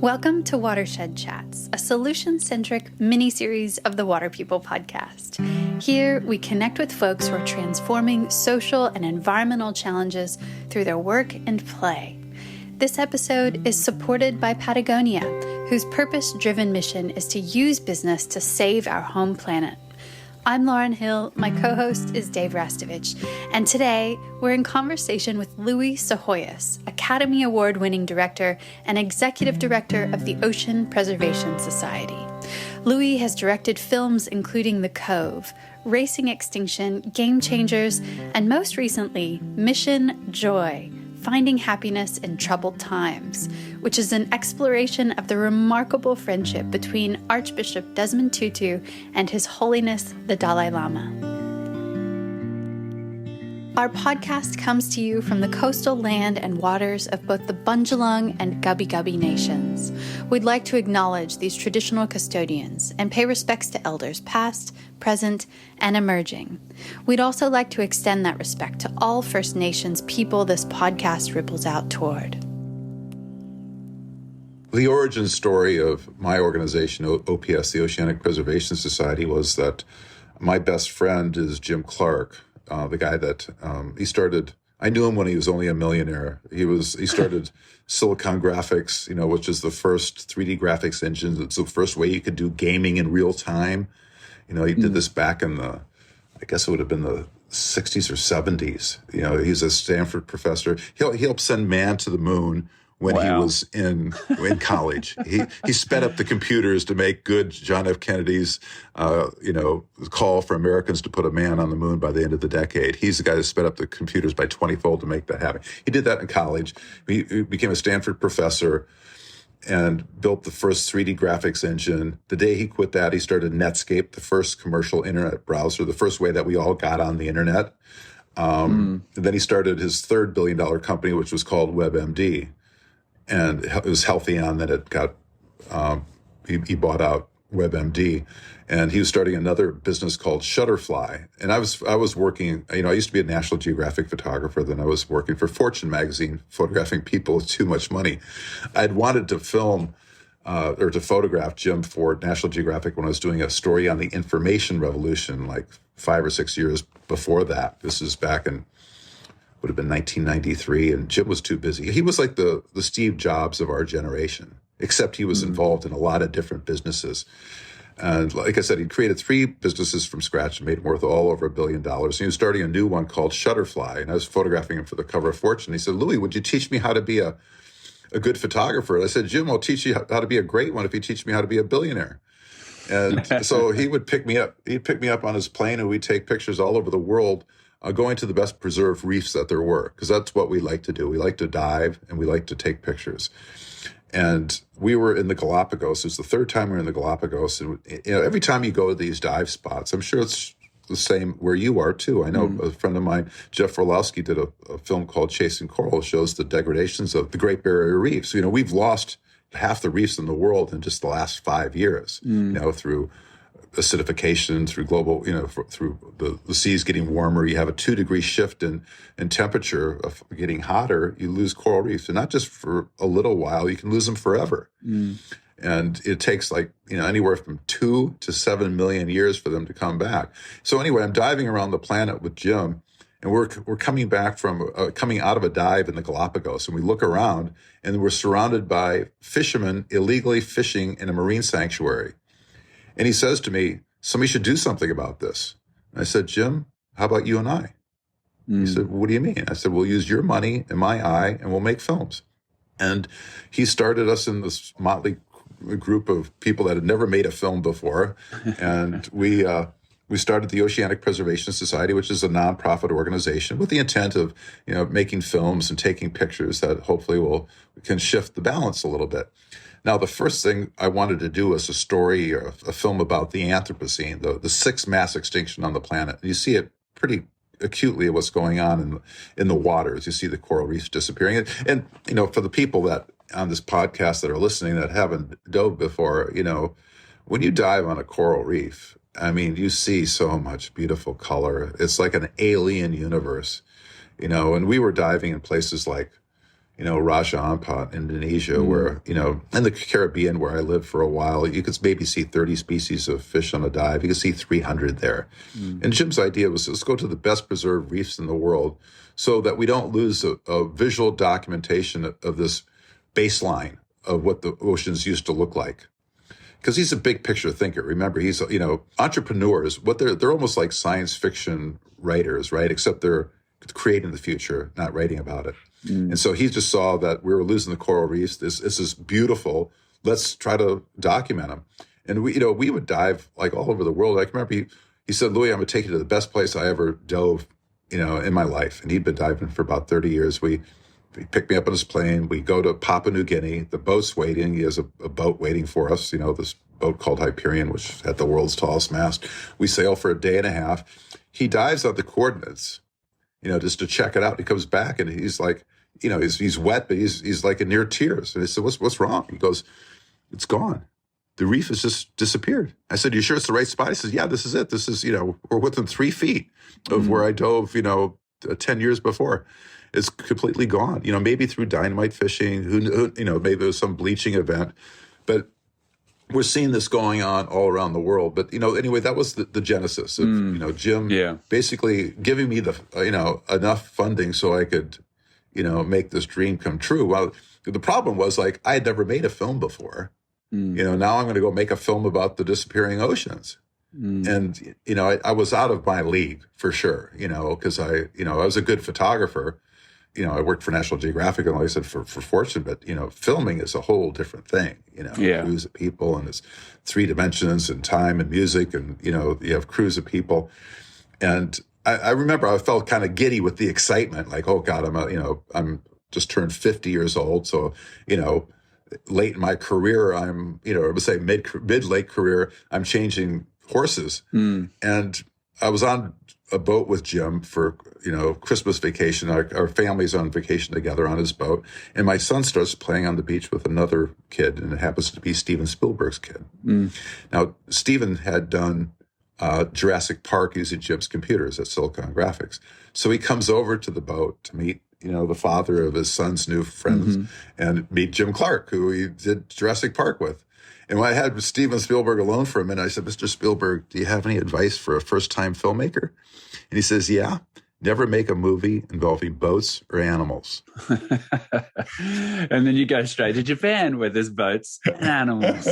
Welcome to Watershed Chats, a solution-centric mini-series of the Water People podcast. Here, we connect with folks who are transforming social and environmental challenges through their work and play. This episode is supported by Patagonia, whose purpose-driven mission is to use business to save our home planet. I'm Lauren Hill, my co-host is Dave Rastovich, and today we're in conversation with Louie Psyhoiyos, Academy Award-winning director and executive director of the Ocean Preservation Society. Louie has directed films including The Cove, Racing Extinction, Game Changers, and most recently, Mission Joy, Finding Happiness in Troubled Times, which is an exploration of the remarkable friendship between Archbishop Desmond Tutu and His Holiness the Dalai Lama. Our podcast comes to you from the coastal land and waters of both the Bundjalung and Gubbi Gubbi nations. We'd like to acknowledge these traditional custodians and pay respects to elders past, present, and emerging. We'd also like to extend that respect to all First Nations people this podcast ripples out toward. The origin story of my organization, OPS, the Oceanic Preservation Society, was that my best friend is Jim Clark, the guy that he started. I knew him when he was only a millionaire. He started Silicon Graphics, which is the first 3D graphics engine. It's the first way you could do gaming in real time. He did this back in I guess it would have been the 60s or 70s. He's a Stanford professor. He helped send man to the moon when he was in college. He sped up the computers to make good John F. Kennedy's, call for Americans to put a man on the moon by the end of the decade. He's the guy that sped up the computers by 20-fold to make that happen. He did that in college. He became a Stanford professor and built the first 3D graphics engine. The day he quit that, he started Netscape, the first commercial internet browser, the first way that we all got on the internet. And then he started his third billion-dollar company, which was called WebMD. And it was Healthion that it got, he bought out WebMD, and he was starting another business called Shutterfly. And I was working, I used to be a National Geographic photographer, then I was working for Fortune magazine, photographing people with too much money. I'd wanted to film, or to photograph Jim for National Geographic when I was doing a story on the information revolution, like 5 or 6 years before that. This is back in, would have been 1993, and Jim was too busy. He was like the Steve Jobs of our generation, except he was involved in a lot of different businesses. And like I said, he created 3 businesses from scratch and made them worth all over $1 billion. And he was starting a new one called Shutterfly, and I was photographing him for the cover of Fortune. He said, "Louie, would you teach me how to be a good photographer?" And I said, "Jim, I'll teach you how to be a great one if you teach me how to be a billionaire." And so he would pick me up. He'd pick me up on his plane, and we'd take pictures all over the world, going to the best preserved reefs that there were, because that's what we like to do. We like to dive, and we like to take pictures. And we were in the Galapagos. It was the 3rd time we were in the Galapagos. And every time you go to these dive spots, I'm sure it's the same where you are too. I know a friend of mine, Jeff Orlowski, did a film called Chasing Coral, shows the degradations of the Great Barrier Reef. So, we've lost half the reefs in the world in just the last 5 years, through acidification, through global, through the seas getting warmer. You have a 2-degree shift in temperature of getting hotter. You lose coral reefs, and not just for a little while. You can lose them forever. And it takes anywhere from 2 to 7 million years for them to come back. So anyway, I'm diving around the planet with Jim, and we're coming back from coming out of a dive in the Galapagos, and we look around, and we're surrounded by fishermen illegally fishing in a marine sanctuary. And he says to me, "Somebody should do something about this." And I said, "Jim, how about you and I?" He said, "What do you mean?" I said, "We'll use your money and my eye, and we'll make films." And he started us in this motley group of people that had never made a film before. And we started the Oceanic Preservation Society, which is a nonprofit organization with the intent of, making films and taking pictures that hopefully can shift the balance a little bit. Now, the first thing I wanted to do was a story or a film about the Anthropocene, the 6th mass extinction on the planet. You see it pretty acutely what's going on in the waters. You see the coral reefs disappearing. And for the people that on this podcast that are listening that haven't dove before, when you dive on a coral reef, you see so much beautiful color. It's like an alien universe, and we were diving in places like, Raja Ampat, Indonesia, where, in the Caribbean where I lived for a while, you could maybe see 30 species of fish on a dive. You could see 300 there. And Jim's idea was, let's go to the best preserved reefs in the world so that we don't lose a visual documentation of this baseline of what the oceans used to look like. Because he's a big picture thinker. Remember, he's, entrepreneurs, they're almost like science fiction writers, right? Except they're creating the future, not writing about it. And so he just saw that we were losing the coral reefs. This is beautiful. Let's try to document them. And we would dive like all over the world. I can remember he said, Louie, I'm going to take you to the best place I ever dove, in my life. And he'd been diving for about 30 years. He picked me up on his plane. We go to Papua New Guinea. The boat's waiting. He has a boat waiting for us, this boat called Hyperion, which had the world's tallest mast. We sail for a day and a half. He dives on the coordinates, just to check it out. He comes back and he's like, he's wet, but he's like in near tears. And I said, what's wrong? He goes, it's gone. The reef has just disappeared. I said, you sure it's the right spot? He says, yeah, this is it. This is, we're within 3 feet of where I dove, 10 years before. It's completely gone. Maybe through dynamite fishing, maybe there's some bleaching event, but we're seeing this going on all around the world. But, anyway, that was the genesis of, Jim basically giving me enough funding so I could, make this dream come true. Well, the problem was I had never made a film before. Now I'm going to go make a film about the disappearing oceans. And, I was out of my league for sure, because I was a good photographer. I worked for National Geographic and like I said, for Fortune, but, filming is a whole different thing, crews of people and it's 3 dimensions and time and music and, you have crews of people. And I remember I felt kind of giddy with the excitement, like, oh God, I'm just turned 50 years old. So, late in my career, I'm, I would say mid-late career, I'm changing horses. And I was on a boat with Jim for, Christmas vacation. Our family's on vacation together on his boat. And my son starts playing on the beach with another kid, and it happens to be Steven Spielberg's kid. Now, Steven had done Jurassic Park using Jim's computers at Silicon Graphics. So he comes over to the boat to meet, the father of his son's new friends and meet Jim Clark, who he did Jurassic Park with. And when I had Steven Spielberg alone for a minute, I said, Mr. Spielberg, do you have any advice for a first-time filmmaker? And he says, yeah, never make a movie involving boats or animals. And then you go straight to Japan where there's boats and animals.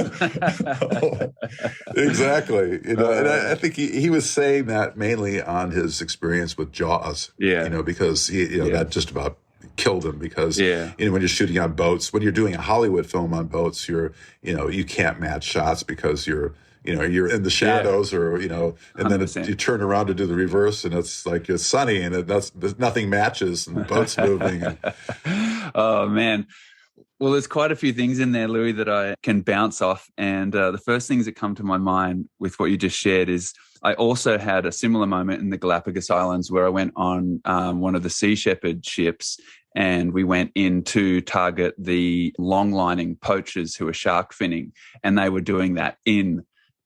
Exactly. And I think he was saying that mainly on his experience with Jaws. Because that just about killed him because when you're shooting on boats, when you're doing a Hollywood film on boats, you can't match shots because you're in the shadows or, and then you turn around to do the reverse and it's like it's sunny and nothing matches and the boat's moving. Oh, man. Well, there's quite a few things in there, Louie, that I can bounce off. And the first things that come to my mind with what you just shared is I also had a similar moment in the Galapagos Islands where I went on one of the Sea Shepherd ships and we went in to target the long-lining poachers who were shark finning. And they were doing that in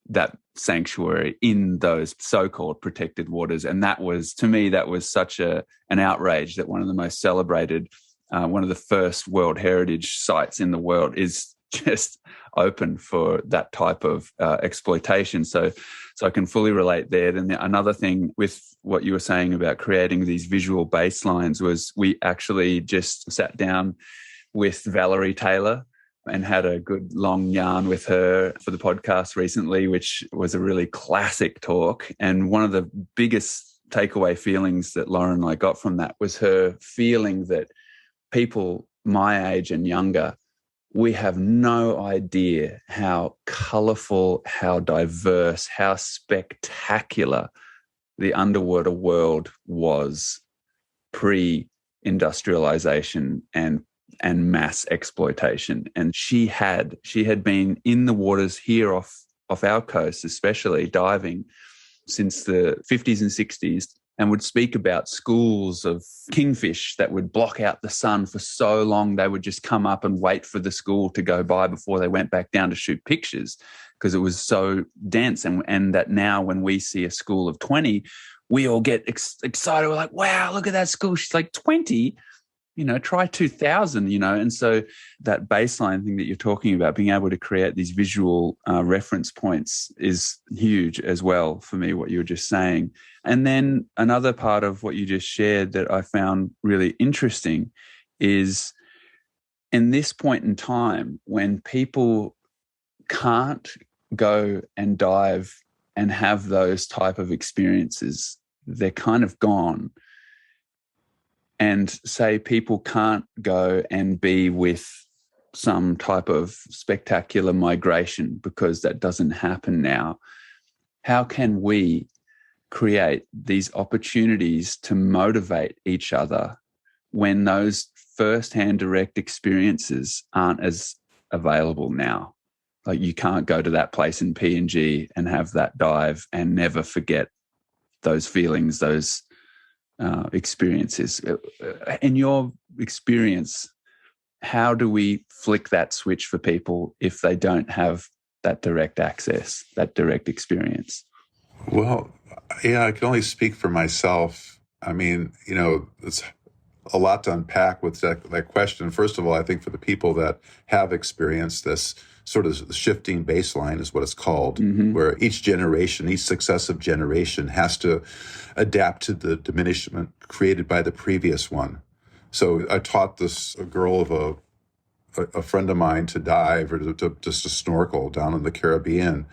that sanctuary, in those so-called protected waters. And that was, to me, that was such an outrage that one of the most celebrated, one of the first World Heritage sites in the world is just open for that type of exploitation. So I can fully relate there. Then another thing with what you were saying about creating these visual baselines was we actually just sat down with Valerie Taylor and had a good long yarn with her for the podcast recently, which was a really classic talk. And one of the biggest takeaway feelings that Lauren and I got from that was her feeling that people my age and younger, we have no idea how colourful, how diverse, how spectacular the underwater world was pre-industrialization and mass exploitation. And she had been in the waters here off our coast, especially diving, since the 50s and 60s, and would speak about schools of kingfish that would block out the sun for so long they would just come up and wait for the school to go by before they went back down to shoot pictures because it was so dense. And that now when we see a school of 20, we all get excited. We're like, wow, look at that school. She's like 20. try 2000, and so that baseline thing that you're talking about, being able to create these visual reference points is huge as well for me, what you were just saying. And then another part of what you just shared that I found really interesting is in this point in time when people can't go and dive and have those type of experiences, they're kind of gone. And say people can't go and be with some type of spectacular migration because that doesn't happen now. How can we create these opportunities to motivate each other when those first-hand direct experiences aren't as available now? Like, you can't go to that place in PNG and have that dive and never forget those feelings, those experiences. In your experience, how do we flick that switch for people if they don't have that direct access, that direct experience? Well, yeah, I can only speak for myself. I mean, it's a lot to unpack with that question. First of all, I think for the people that have experienced this sort of shifting baseline is what it's called, where each generation, each successive generation has to adapt to the diminishment created by the previous one. So I taught a girl of a friend of mine to dive or just to snorkel down in the Caribbean.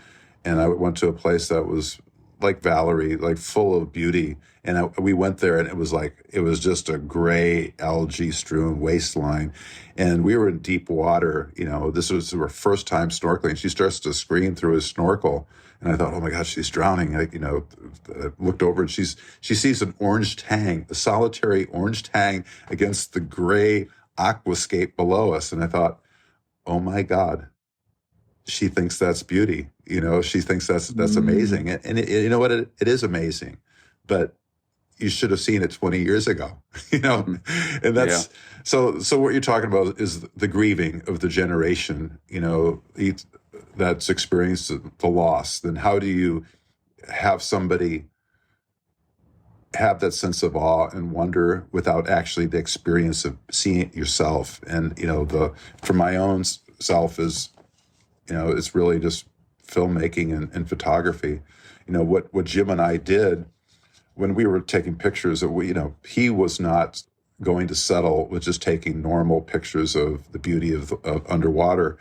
And I went to a place that was like Valerie, like full of beauty. And we went there and it was just a gray algae strewn waistline. And we were in deep water. This was her first time snorkeling. She starts to scream through his snorkel. And I thought, oh my gosh, she's drowning. I looked over and she sees an orange tang, a solitary orange tang against the gray aquascape below us. And I thought, oh my God, she thinks that's beauty. She thinks that's amazing. And you know what? It is amazing, but you should have seen it 20 years ago, and that's, so what you're talking about is the grieving of the generation, that's experienced the loss. Then how do you have somebody have that sense of awe and wonder without actually the experience of seeing it yourself? And, for my own self is, it's really just filmmaking and photography. What Jim and I did when we were taking pictures, he was not going to settle with just taking normal pictures of the beauty of underwater.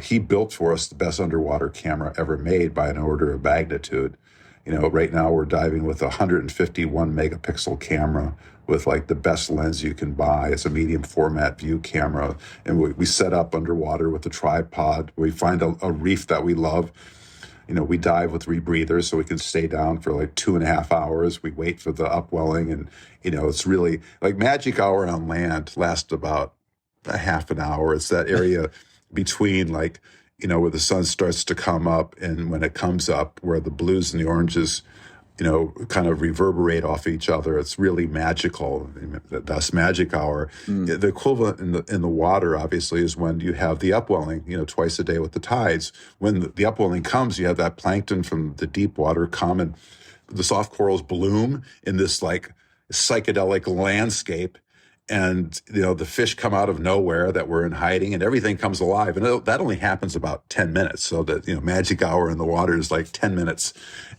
He built for us the best underwater camera ever made by an order of magnitude. Right now we're diving with a 151 megapixel camera with like the best lens you can buy. It's a medium format view camera. And we set up underwater with a tripod. We find a reef that we love. We dive with rebreathers so we can stay down for like 2.5 hours. We wait for the upwelling, and, it's really like magic hour on land lasts about a half an hour. It's that area between where the sun starts to come up and when it comes up, where the blues and the oranges, kind of reverberate off each other. It's really magical. That's magic hour. The equivalent in the water, obviously, is when you have the upwelling, twice a day with the tides. When the upwelling comes, you have that plankton from the deep water come, and the soft corals bloom in this like psychedelic landscape. And, the fish come out of nowhere that were in hiding, and everything comes alive. And that only happens about 10 minutes. So that, magic hour in the water is like 10 minutes.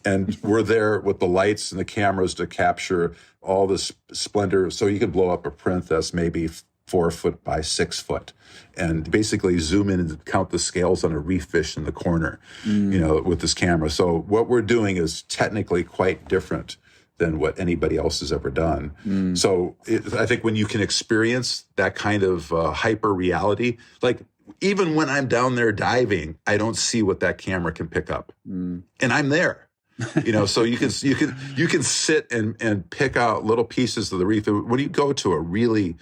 And we're there with the lights and the cameras to capture all this splendor. So you can blow up a print that's maybe 4 foot by 6 foot and basically zoom in and count the scales on a reef fish in the corner, with this camera. So what we're doing is technically quite different than what anybody else has ever done. So I think when you can experience that kind of hyper reality, like even when I'm down there diving, I don't see what that camera can pick up, and I'm there. So you can sit and pick out little pieces of the reef. When you go to a really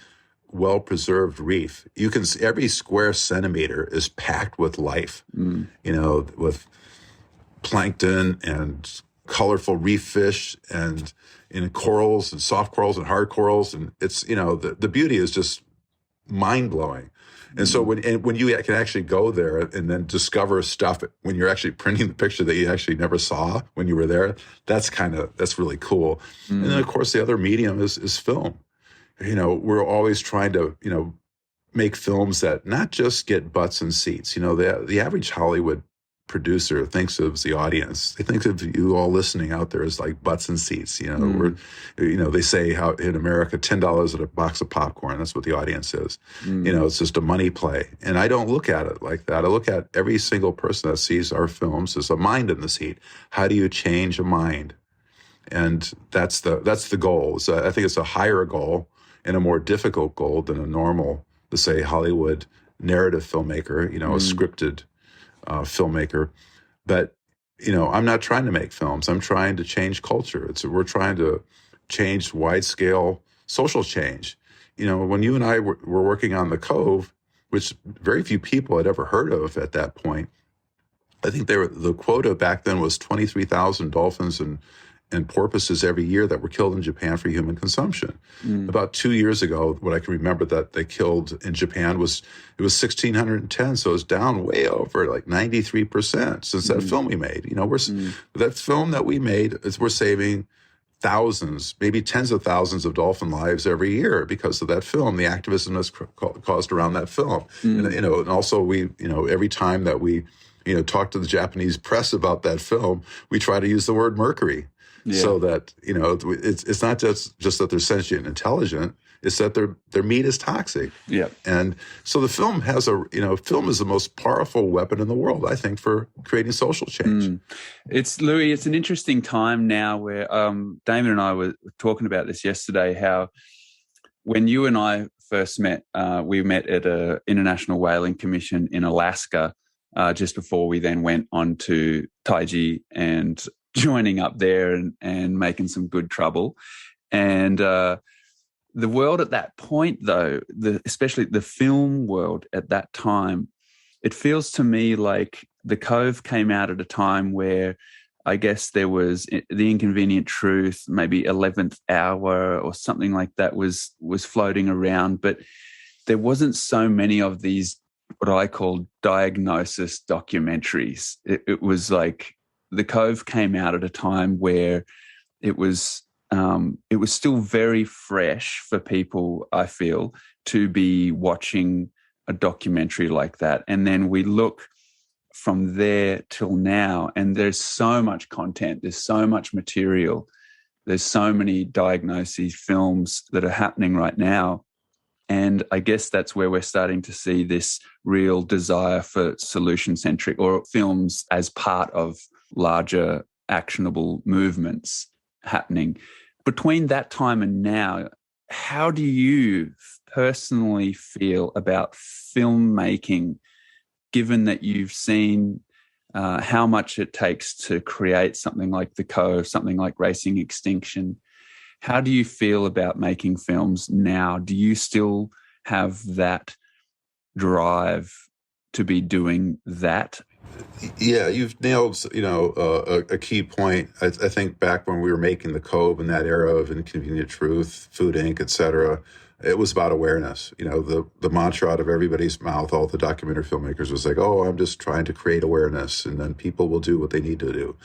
well-preserved reef, you can see every square centimeter is packed with life, with plankton and colorful reef fish and corals and soft corals and hard corals. And it's, the beauty is just mind-blowing. And so when you can actually go there and then discover stuff when you're actually printing the picture that you actually never saw when you were there, that's really cool. And then of course the other medium is film. we're always trying to, make films that not just get butts and seats. The average Hollywood producer thinks of the audience. They think of you all listening out there as like butts and seats. They say how in America, $10 at a box of popcorn. That's what the audience is. It's just a money play. And I don't look at it like that. I look at every single person that sees our films as a mind in the seat. How do you change a mind? And that's the goal. So I think it's a higher goal and a more difficult goal than a normal, let's say, Hollywood narrative filmmaker, a scripted filmmaker. But, I'm not trying to make films. I'm trying to change culture. We're trying to change wide-scale social change. When you and I were working on The Cove, which very few people had ever heard of at that point, I think the quota back then was 23,000 dolphins and porpoises every year that were killed in Japan for human consumption. About 2 years ago, what I can remember that they killed in Japan was 1,610. So it's down way over like 93% since that film we made. That film that we made, we're saving thousands, maybe tens of thousands of dolphin lives every year because of that film, the activism that's caused around that film. And also we, every time that we, talk to the Japanese press about that film, we try to use the word mercury. Yeah. So that, it's not just that they're sentient and intelligent, it's that their meat is toxic. Yeah. And so the film has film is the most powerful weapon in the world, I think, for creating social change. It's Louie, it's an interesting time now where Damon and I were talking about this yesterday, how when you and I first met, we met at a International Whaling Commission in Alaska, just before we then went on to Taiji and joining up there and making some good trouble. And the world at that point, though, especially the film world at that time, it feels to me like The Cove came out at a time where I guess there was The Inconvenient Truth, maybe 11th Hour or something like that was floating around, but there wasn't so many of these, what I call diagnosis documentaries. It was like The Cove came out at a time where it was still very fresh for people, I feel, to be watching a documentary like that. And then we look from there till now, and there's so much content, there's so much material, there's so many diagnoses, films that are happening right now. And I guess that's where we're starting to see this real desire for solution-centric or films as part of larger actionable movements happening. Between that time and now, how do you personally feel about filmmaking, given that you've seen how much it takes to create something like The Cove, something like Racing Extinction? How do you feel about making films now? Do you still have that drive to be doing that? Yeah, you've nailed, a key point. I think back when we were making The Cove in that era of Inconvenient Truth, Food Inc., et cetera, it was about awareness. The mantra out of everybody's mouth, all the documentary filmmakers, was like, oh, I'm just trying to create awareness, and then people will do what they need to do.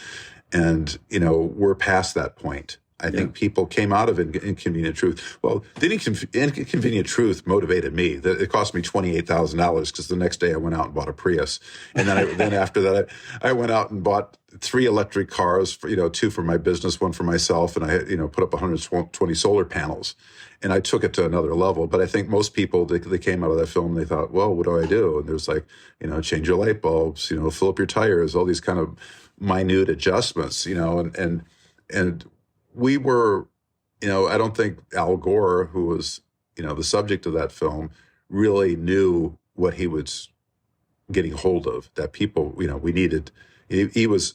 And, we're past that point. I think people came out of Inconvenient Truth. Well, the Inconvenient Truth motivated me. It cost me $28,000 because the next day I went out and bought a Prius. And then after that, I went out and bought 3 electric cars, 2 for my business, 1 for myself. And I, put up 120 solar panels. And I took it to another level. But I think most people, they came out of that film, they thought, well, what do I do? And there's like, change your light bulbs, fill up your tires, all these kind of minute adjustments, and we were, I don't think Al Gore, who was, the subject of that film, really knew what he was getting hold of, that people, we needed. He was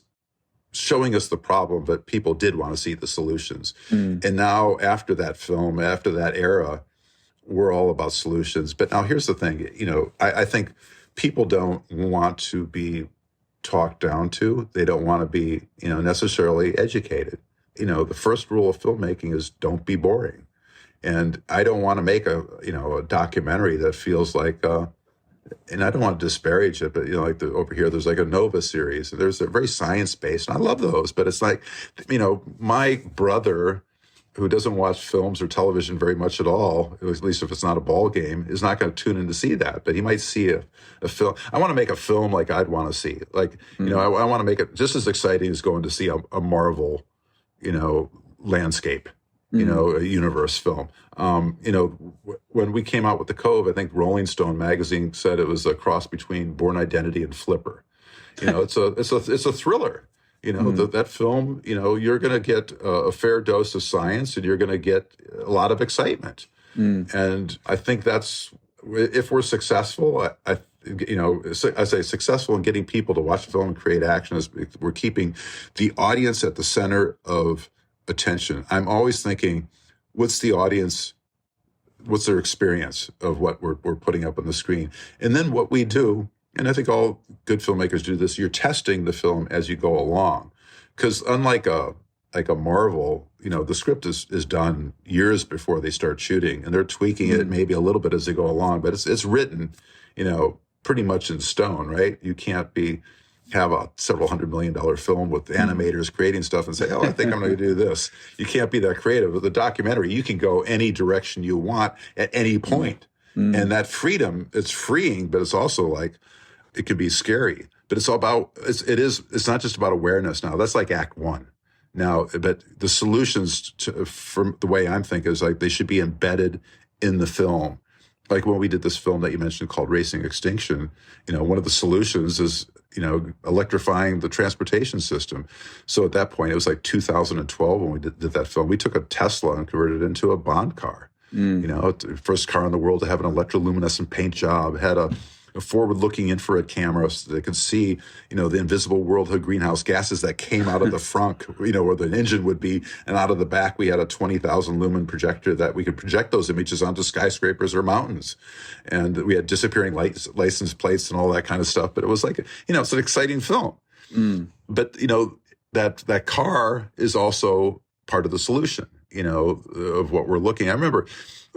showing us the problem, but people did want to see the solutions. And now after that film, after that era, we're all about solutions. But now here's the thing, I think people don't want to be talked down to. They don't want to be, necessarily educated. The first rule of filmmaking is don't be boring. And I don't want to make a documentary that feels like, and I don't want to disparage it, but, over here, there's like a Nova series. There's a very science-based, and I love those, but it's like, my brother who doesn't watch films or television very much at all, at least if it's not a ball game, is not going to tune in to see that. But he might see a film. I want to make a film like I'd want to see. Like, I want to make it just as exciting as going to see a Marvel, landscape, a universe film. When we came out with The Cove, I think Rolling Stone magazine said it was a cross between Born Identity and Flipper. It's a thriller. That film, you're going to get a fair dose of science and you're going to get a lot of excitement. And I think that's, if we're successful, I say successful in getting people to watch the film and create action, is we're keeping the audience at the center of attention. I'm always thinking, what's the audience, what's their experience of what we're putting up on the screen? And then what we do, and I think all good filmmakers do this, you're testing the film as you go along. Because unlike a Marvel, the script is done years before they start shooting, and they're tweaking it maybe a little bit as they go along, but it's written, pretty much in stone, right? You can't have a several $100 million film with animators creating stuff and say, oh, I think I'm going to do this. You can't be that creative. With a documentary, you can go any direction you want at any point. And that freedom, it's freeing, but it's also like, it can be scary. But it's not just about awareness now. That's like Act One. Now, but the solutions from the way I'm thinking is like they should be embedded in the film. Like when we did this film that you mentioned called Racing Extinction, one of the solutions is, electrifying the transportation system. So at that point, it was like 2012 when we did that film. We took a Tesla and converted it into a Bond car. The first car in the world to have an electroluminescent paint job, had a forward-looking infrared camera so they could see, the invisible world of greenhouse gases that came out of the front, where the engine would be, and out of the back we had a 20,000 lumen projector that we could project those images onto skyscrapers or mountains. And we had disappearing license plates and all that kind of stuff. But it was like, it's an exciting film. But, that car is also part of the solution, of what we're looking at. I remember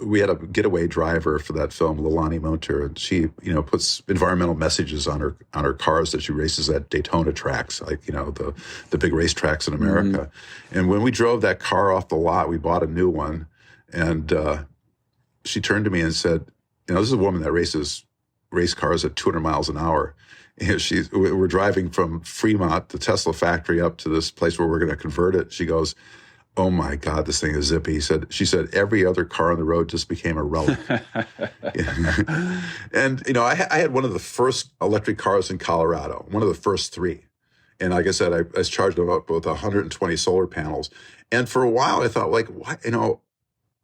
we had a getaway driver for that film, Lilani Monter, and she, puts environmental messages on her cars that she races at Daytona tracks, like, the big race tracks in America. And when we drove that car off the lot, we bought a new one, and she turned to me and said, this is a woman that races race cars at 200 miles an hour. We're driving from Fremont, the Tesla factory, up to this place where we're going to convert it. She goes, oh my God, this thing is zippy. She said, every other car on the road just became a relic. And, I had one of the first electric cars in Colorado, one of the first three. And like I said, I was charged them up with 120 solar panels. And for a while, I thought, like, what?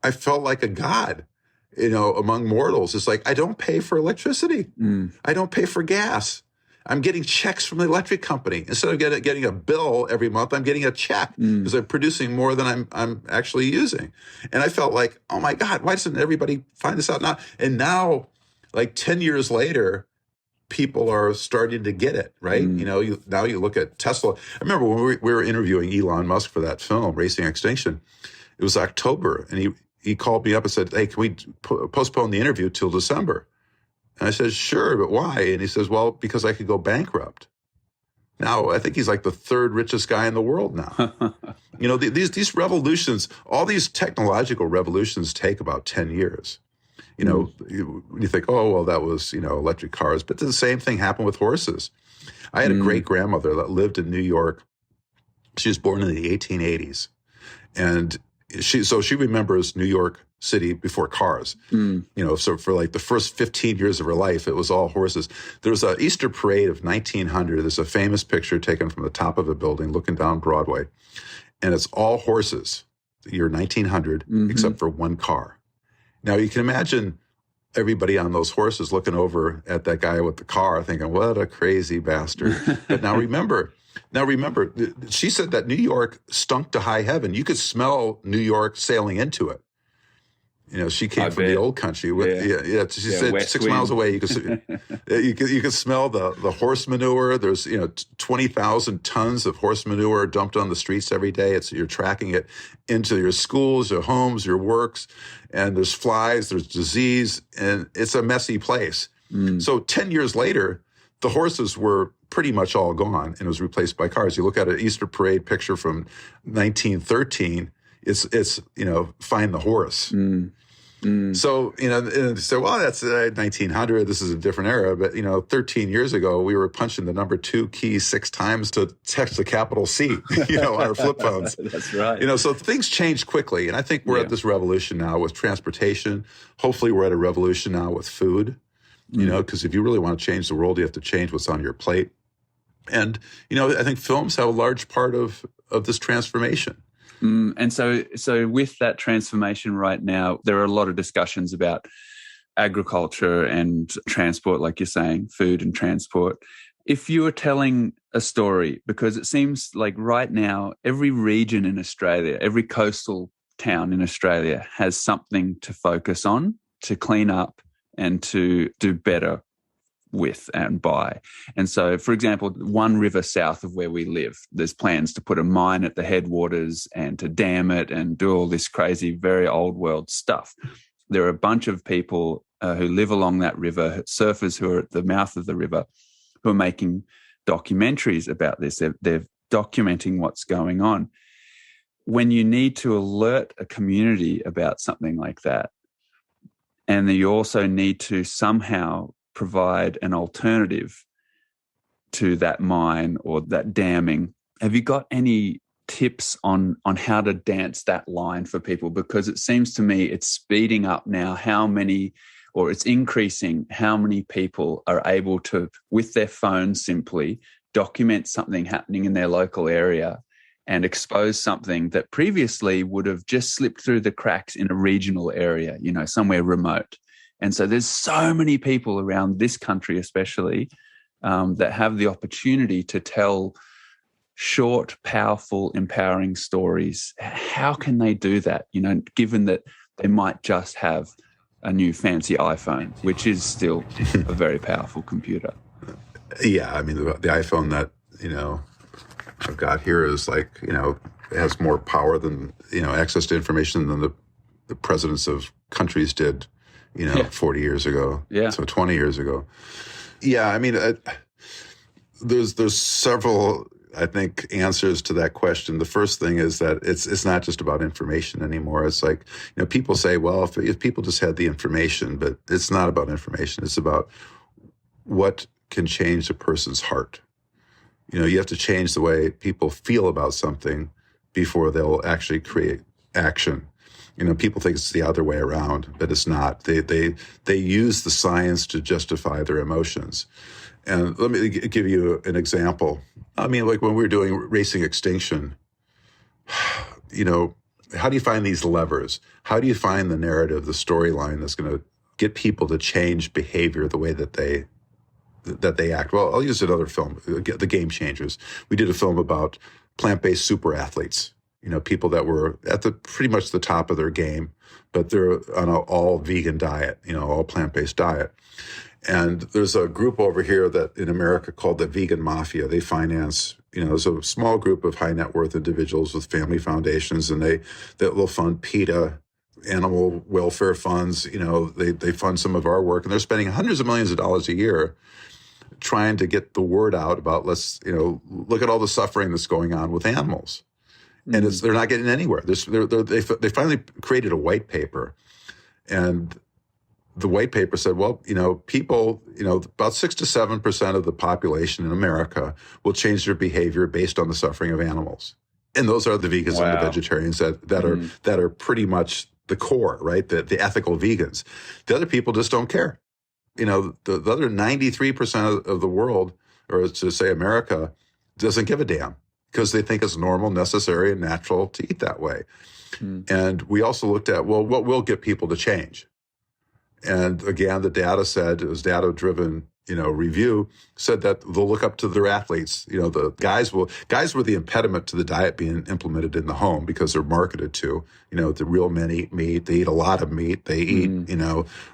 I felt like a god, among mortals. It's like, I don't pay for electricity. I don't pay for gas. I'm getting checks from the electric company. Instead of getting a bill every month, I'm getting a check because I'm producing more than I'm actually using. And I felt like, oh my God, why doesn't everybody find this out now? And now, like 10 years later, people are starting to get it, right? Now you look at Tesla. I remember when we were interviewing Elon Musk for that film, Racing Extinction. It was October, and he called me up and said, hey, can we postpone the interview till December? And I said, sure, but why? And he says, well, because I could go bankrupt. Now, I think he's like the third richest guy in the world now. These revolutions, all these technological revolutions take about 10 years. You think, oh, well, that was, electric cars. But the same thing happened with horses. I had a great-grandmother that lived in New York. She was born in the 1880s. And she remembers New York City before cars. So for like the first 15 years of her life, it was all horses. There was an Easter parade of 1900. There's a famous picture taken from the top of a building looking down Broadway. And it's all horses, the year 1900, except for one car. Now you can imagine everybody on those horses looking over at that guy with the car thinking, what a crazy bastard. But now remember, she said that New York stunk to high heaven. You could smell New York sailing into it. She came from the old country. She said West 6 miles away, you could smell the horse manure. There's 20,000 tons of horse manure dumped on the streets every day. You're tracking it into your schools, your homes, your works, and there's flies, there's disease, and it's a messy place. So 10 years later, the horses were pretty much all gone, and it was replaced by cars. You look at an Easter parade picture from 1913. it's find the horse. So, and so, well, that's 1900. This is a different era. But, 13 years ago, we were punching the number 2 key 6 times to text the capital C, our flip phones. That's right. So things change quickly. And I think we're at this revolution now with transportation. Hopefully we're at a revolution now with food, because if you really want to change the world, you have to change what's on your plate. And, I think films have a large part of this transformation. And so with that transformation right now, there are a lot of discussions about agriculture and transport, like you're saying, food and transport. If you were telling a story, because it seems like right now, every region in Australia, every coastal town in Australia has something to focus on, to clean up and to do better with and by. And so, for example, one river south of where we live, there's plans to put a mine at the headwaters and to dam it and do all this crazy, very old world stuff. There are a bunch of people who live along that river, surfers who are at the mouth of the river, who are making documentaries about this. They're documenting what's going on. When you need to alert a community about something like that, and then you also need to somehow provide an alternative to that mine or that damming. Have you got any tips on how to dance that line for people? Because it seems to me it's speeding up now it's increasing how many people are able to, with their phone simply, document something happening in their local area and expose something that previously would have just slipped through the cracks in a regional area, somewhere remote. And so there's so many people around this country especially that have the opportunity to tell short, powerful, empowering stories. How can they do that, given that they might just have a new fancy iPhone, which is still a very powerful computer? Yeah, I mean, the iPhone that, I've got here is has more power than, access to information than the presidents of countries did 40 years ago. Yeah. So 20 years ago. Yeah. I mean, there's several, I think, answers to that question. The first thing is that it's not just about information anymore. It's like, people say, well, if people just had the information, but it's not about information. It's about what can change a person's heart. You have to change the way people feel about something before they'll actually create action. People think it's the other way around, but it's not. They use the science to justify their emotions. And let me give you an example. I mean, like when we were doing Racing Extinction, how do you find these levers? How do you find the narrative, the storyline that's going to get people to change behavior the way that they act? Well, I'll use another film, The Game Changers. We did a film about plant-based super athletes. People that were at pretty much the top of their game, but they're on an all vegan diet, all plant-based diet. And there's a group over here that in America called the Vegan Mafia. They finance, there's a small group of high net worth individuals with family foundations, and they'll fund PETA, animal welfare funds. They fund some of our work, and they're spending hundreds of millions of dollars a year trying to get the word out about look at all the suffering that's going on with animals. And they're not getting anywhere. They finally created a white paper, and the white paper said, well, people, about 6 to 7% of the population in America will change their behavior based on the suffering of animals, and those are the vegans and the vegetarians that are pretty much the core, right? The ethical vegans. The other people just don't care. The other 93% of the world, or to say America, doesn't give a damn, because they think it's normal, necessary, and natural to eat that way. And we also looked at, well, what will get people to change? And again, the data said, it was data-driven, review, said that they'll look up to their athletes. The guys were the impediment to the diet being implemented in the home because they're marketed to. The real men eat meat. They eat a lot of meat. They eat,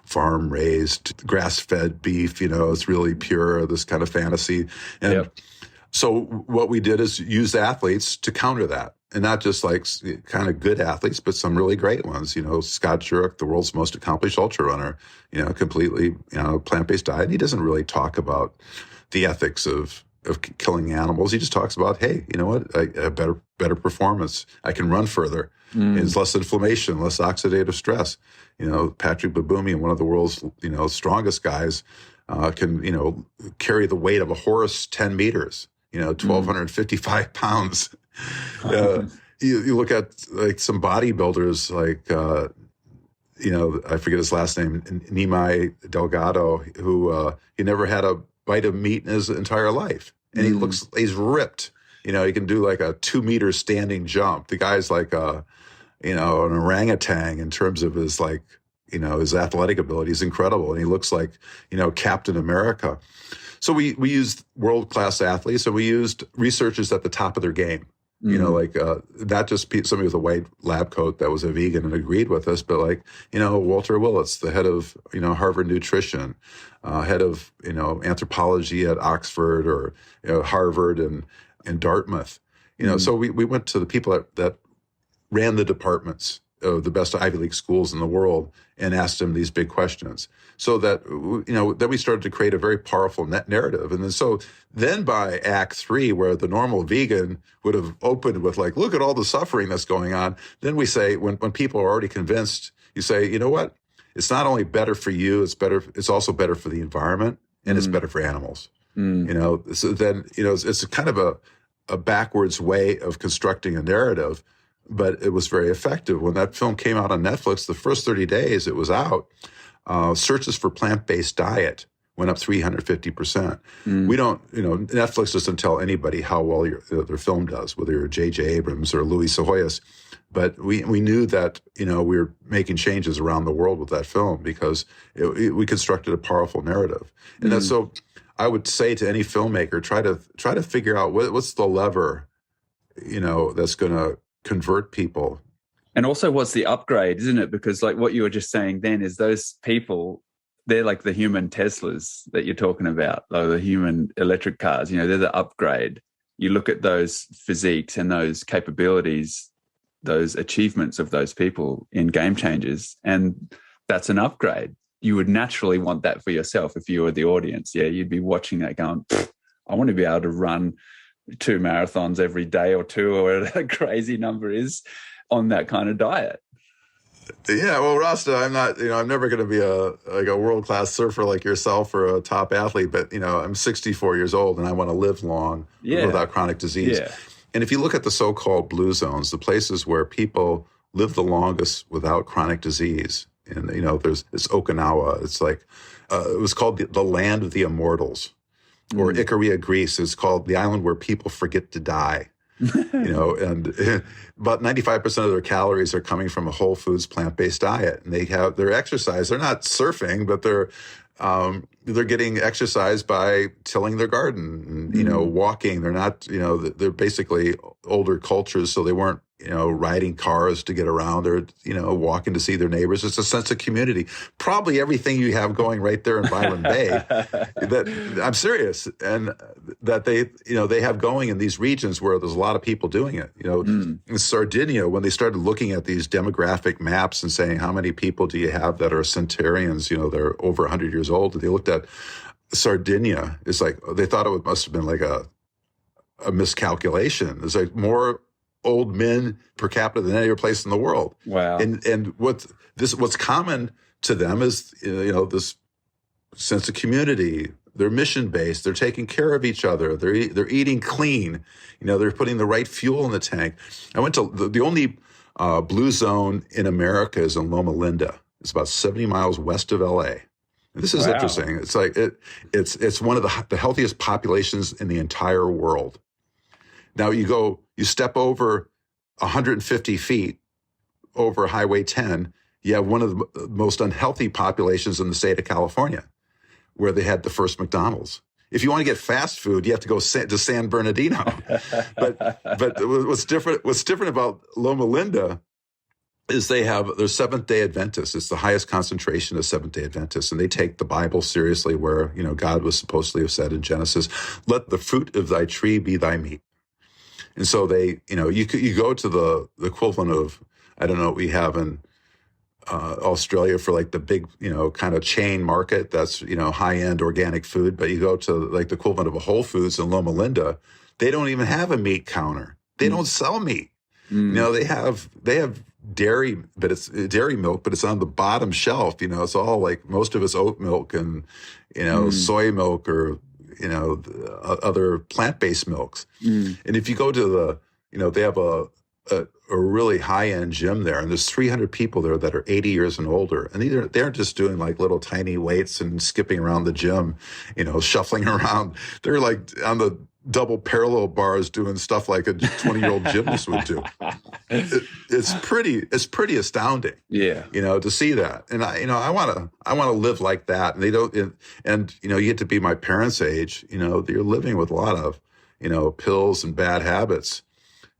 farm-raised, grass-fed beef. It's really pure, this kind of fantasy. And so what we did is use athletes to counter that. And not just like kind of good athletes, but some really great ones. Scott Jurek, the world's most accomplished ultra runner, completely, plant-based diet. He doesn't really talk about the ethics of killing animals. He just talks about, hey, you know what? I have better performance. I can run further. It's less inflammation, less oxidative stress. Patrick Baboumian, one of the world's strongest guys, can carry the weight of a horse 10 meters. 1,255 pounds. You look at like some bodybuilders, like I forget his last name, Nimai Delgado, who he never had a bite of meat in his entire life, and he's ripped. He can do like a 2-meter standing jump. The guy's like an orangutan in terms of his his athletic ability is incredible, and he looks like Captain America. So we used world-class athletes, and we used researchers at the top of their game. Not just somebody with a white lab coat that was a vegan and agreed with us, but Walter Willits, the head of, Harvard Nutrition, head of, anthropology at Oxford or Harvard and Dartmouth. So we went to the people that ran the departments of the best Ivy League schools in the world and asked them these big questions. So that, then we started to create a very powerful narrative. And then by Act 3, where the normal vegan would have opened with look at all the suffering that's going on. Then we say, when people are already convinced, you say, you know what? It's not only better for you, it's also better for the environment, and it's better for animals. So then, it's kind of a backwards way of constructing a narrative, but it was very effective. When that film came out on Netflix, the first 30 days it was out, searches for plant-based diet went up 350%. We don't, Netflix doesn't tell anybody how well their film does, whether you're J.J. Abrams or Louie Psyhoiyos. But we knew that, we were making changes around the world with that film because we constructed a powerful narrative. And that's so I would say to any filmmaker, try to figure out what's the lever, that's going to convert people. And also what's the upgrade, isn't it? Because what you were just saying then is those people, they're like the human Teslas that you're talking about, or the human electric cars, they're the upgrade. You look at those physiques and those capabilities, those achievements of those people in Game Changers, and that's an upgrade. You would naturally want that for yourself if you were the audience. Yeah, you'd be watching that going, I want to be able to run 2 marathons every day or 2, or whatever that crazy number is, on that kind of diet. Yeah, well, Rasta, I'm not, I'm never going to be a world-class surfer like yourself or a top athlete, but, I'm 64 years old and I want to live long without chronic disease. Yeah. And if you look at the so-called blue zones, the places where people live the longest without chronic disease, and, it's Okinawa, it's it was called the land of the immortals, or Ikaria, Greece, is called the island where people forget to die. And about 95% of their calories are coming from a whole foods plant-based diet, and they have their exercise. They're not surfing, but they're getting exercise by tilling their garden, and, walking. They're not, they're basically older cultures, so they weren't, riding cars to get around. They're, walking to see their neighbors. It's a sense of community. Probably everything you have going right there in Byron Bay. That I'm serious, and that they have going in these regions where there's a lot of people doing it. In Sardinia, when they started looking at these demographic maps and saying how many people do you have that are centenarians, they're over 100 years old. They looked at Sardinia. It's they thought it must have been a miscalculation. It's more old men per capita than any other place in the world. Wow. And what's common to them is, this sense of community. They're mission-based. They're taking care of each other. They're eating clean. They're putting the right fuel in the tank. I went to the only blue zone in America is in Loma Linda. It's about 70 miles west of LA. And this is interesting. It's it's one of the healthiest populations in the entire world. Now you step over 150 feet over Highway 10, you have one of the most unhealthy populations in the state of California, where they had the first McDonald's. If you want to get fast food, you have to go to San Bernardino. but what's different about Loma Linda is they're Seventh-day Adventists. It's the highest concentration of Seventh-day Adventists, and they take the Bible seriously, where God was supposedly have said in Genesis, "Let the fruit of thy tree be thy meat." And so they, you go to the equivalent of, I don't know what we have in Australia for like the big, kind of chain market that's, high-end organic food. But you go to like the equivalent of a Whole Foods in Loma Linda, they don't even have a meat counter. They don't sell meat. They have dairy, but it's dairy milk, but it's on the bottom shelf. It's all like most of it's oat milk and, soy milk or, other plant-based milks. And if you go to they have a really high-end gym there, and there's 300 people there that are 80 years and older. And they aren't just doing like little tiny weights and skipping around the gym, shuffling around. They're like on the double parallel bars doing stuff like a 20-year-old gymnast would do. It's pretty astounding. Yeah. To see that. And I want to live like that. And they don't, and you get to be my parents' age, you're living with a lot of, pills and bad habits.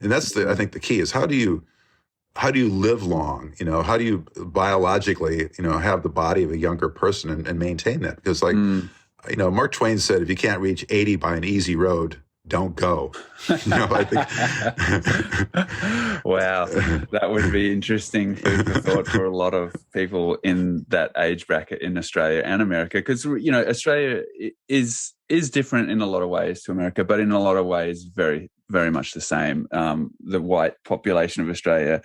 And that's I think the key is how do you live long? How do you biologically, have the body of a younger person and maintain that? Because Mark Twain said, if you can't reach 80 by an easy road, don't go. I think. Wow. That would be interesting food for thought for a lot of people in that age bracket in Australia and America. Because, Australia is different in a lot of ways to America, but in a lot of ways, very, very much the same. The white population of Australia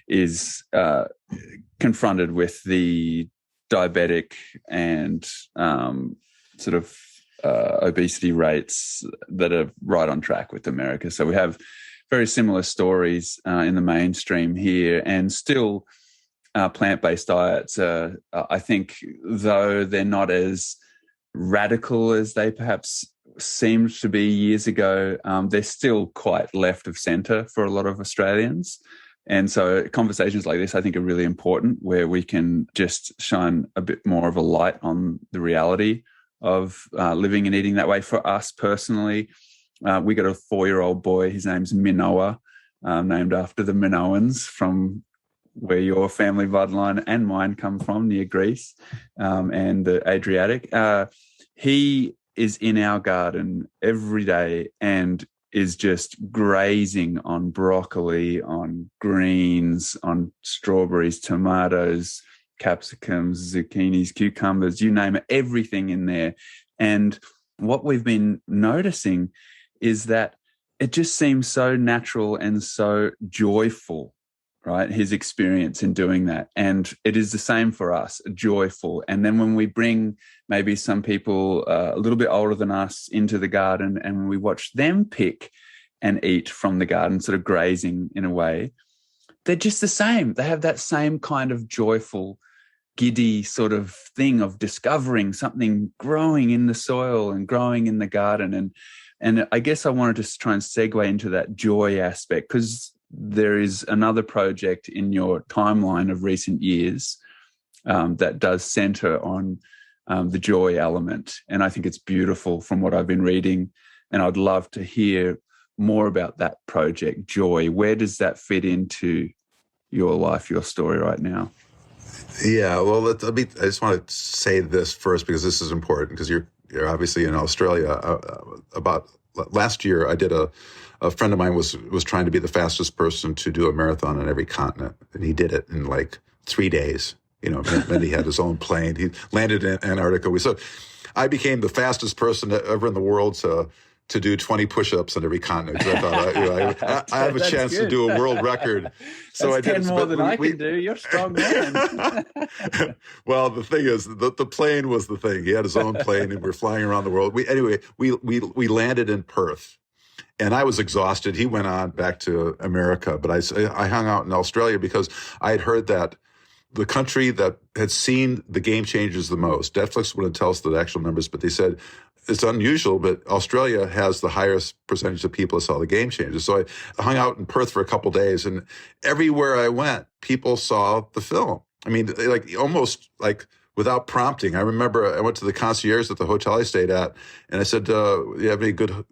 is confronted with the diabetic and sort of obesity rates that are right on track with America. So we have very similar stories in the mainstream here, and still plant-based diets, I think, though they're not as radical as they perhaps seemed to be years ago, they're still quite left of centre for a lot of Australians. And so conversations like this, I think, are really important, where we can just shine a bit more of a light on the reality of living and eating that way. For us personally, we got a 4-year-old boy. His name's Minoa, named after the Minoans from where your family bloodline and mine come from, near Greece and the Adriatic. He is in our garden every day and is just grazing on broccoli, on greens, on strawberries, tomatoes, capsicums, zucchinis, cucumbers, you name it, everything in there. And what we've been noticing is that it just seems so natural and so joyful, right? His experience in doing that. And it is the same for us, joyful. And then when we bring maybe some people a little bit older than us into the garden and we watch them pick and eat from the garden, sort of grazing in a way, they're just the same. They have that same kind of joyful, giddy sort of thing of discovering something growing in the soil and growing in the garden. And I guess I wanted to try and segue into that joy aspect, because there is another project in your timeline of recent years that does center on the joy element. And I think it's beautiful from what I've been reading. And I'd love to hear more about that project, Joy. Where does that fit into your life, your story right now? Yeah, well, I just want to say this first, because this is important, because you're obviously in Australia. About last year, I did a friend of mine was trying to be the fastest person to do a marathon on every continent, and he did it in like 3 days. And he had his own plane. He landed in Antarctica. So I became the fastest person ever in the world to do 20 push-ups on every continent. Because I thought I have a chance to do a world record. So that's I did 10 more than I can do. You're a strong man. Well, the thing is, the plane was the thing. He had his own plane, and we're flying around the world. We landed in Perth. And I was exhausted. He went on back to America, but I hung out in Australia because I had heard that the country that had seen the game changers the most, Netflix wouldn't tell us the actual numbers, but they said it's unusual, but Australia has the highest percentage of people that saw the game changers. So I hung out in Perth for a couple of days, and everywhere I went, people saw the film. I mean, almost without prompting. I remember I went to the concierge at the hotel I stayed at, and I said, you have any good,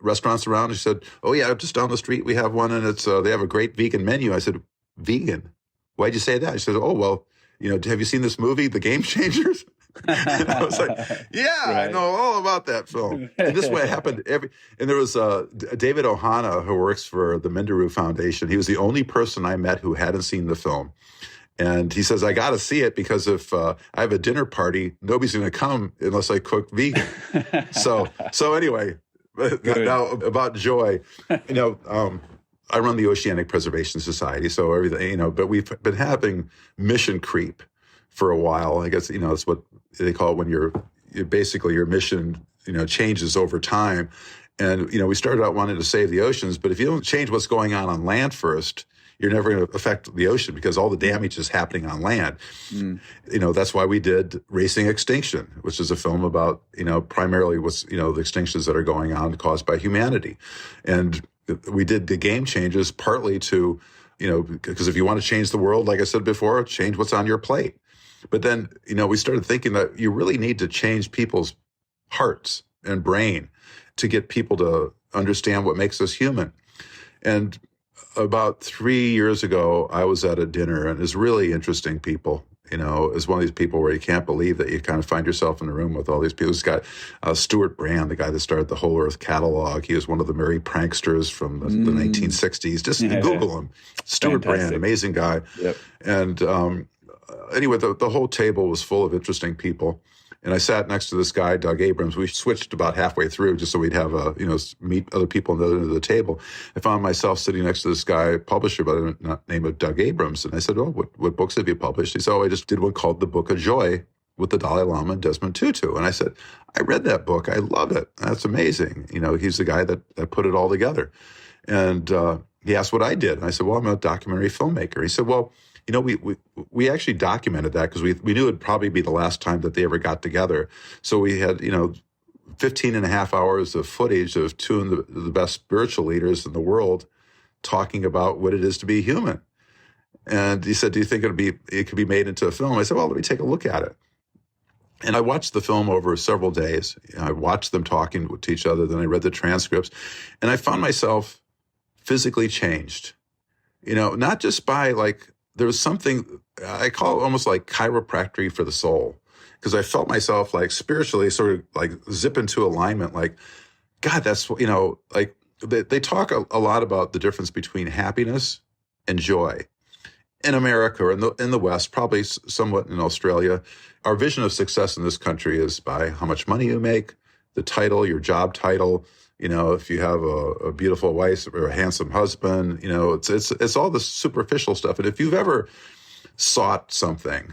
restaurants around? She said, oh yeah, just down the street we have one, and it's they have a great vegan menu. I said, vegan? Why'd you say that? She said, oh, well, have you seen this movie, The Game Changers? And I was like, yeah, right. I know all about that film. And this is what happened and there was David Ohana, who works for the Minderoo Foundation. He was the only person I met who hadn't seen the film. And he says, I got to see it because if I have a dinner party, nobody's going to come unless I cook vegan. so anyway, now about joy, I run the Oceanic Preservation Society, so everything, but we've been having mission creep for a while. I guess, it's what they call it when you're basically your mission, changes over time. And, we started out wanting to save the oceans, but if you don't change what's going on land first, you're never going to affect the ocean because all the damage is happening on land. That's why we did Racing Extinction, which is a film about, primarily what's, the extinctions that are going on caused by humanity. And we did the Game Changers partly to, because if you want to change the world, like I said before, change what's on your plate. But then, we started thinking that you really need to change people's hearts and brain to get people to understand what makes us human. And about 3 years ago, I was at a dinner, and it's really interesting people. It's one of these people where you can't believe that you kind of find yourself in a room with all these people. It's got Stuart Brand, the guy that started the Whole Earth catalog. He was one of the merry pranksters from the 1960s. Just Google him. Stuart Brand, amazing guy. Yep. And anyway, the whole table was full of interesting people. And I sat next to this guy, Doug Abrams. We switched about halfway through just so we'd have, meet other people on the other end of the table. I found myself sitting next to this guy, publisher by the name of Doug Abrams. And I said, what books have you published? He said, I just did one called The Book of Joy with the Dalai Lama and Desmond Tutu. And I said, I read that book. I love it. That's amazing. He's the guy that put it all together. And he asked what I did. And I said, I'm a documentary filmmaker. He said, we actually documented that because we knew it'd probably be the last time that they ever got together. So we had, 15 and a half hours of footage of two of the best spiritual leaders in the world talking about what it is to be human. And he said, do you think it could be made into a film? I said, let me take a look at it. And I watched the film over several days. I watched them talking to each other. Then I read the transcripts. And I found myself physically changed, not just by there was something I call it almost like chiropractic for the soul, because I felt myself spiritually sort of zip into alignment. God, that's, they talk a lot about the difference between happiness and joy. In America or in the West, probably somewhat in Australia, our vision of success in this country is by how much money you make, the title, your job title. If you have a beautiful wife or a handsome husband, it's all the superficial stuff. And if you've ever sought something,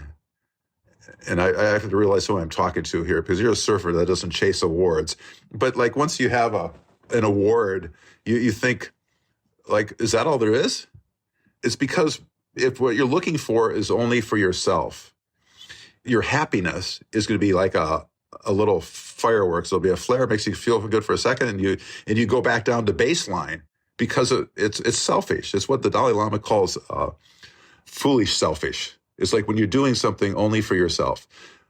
and I have to realize who I'm talking to here, because you're a surfer that doesn't chase awards. But once you have an award, you think, is that all there is? It's because if what you're looking for is only for yourself, your happiness is going to be like a little fireworks. There'll be a flare, makes you feel good for a second, and you go back down to baseline because it's selfish. It's what the Dalai Lama calls foolish selfish. It's like when you're doing something only for yourself.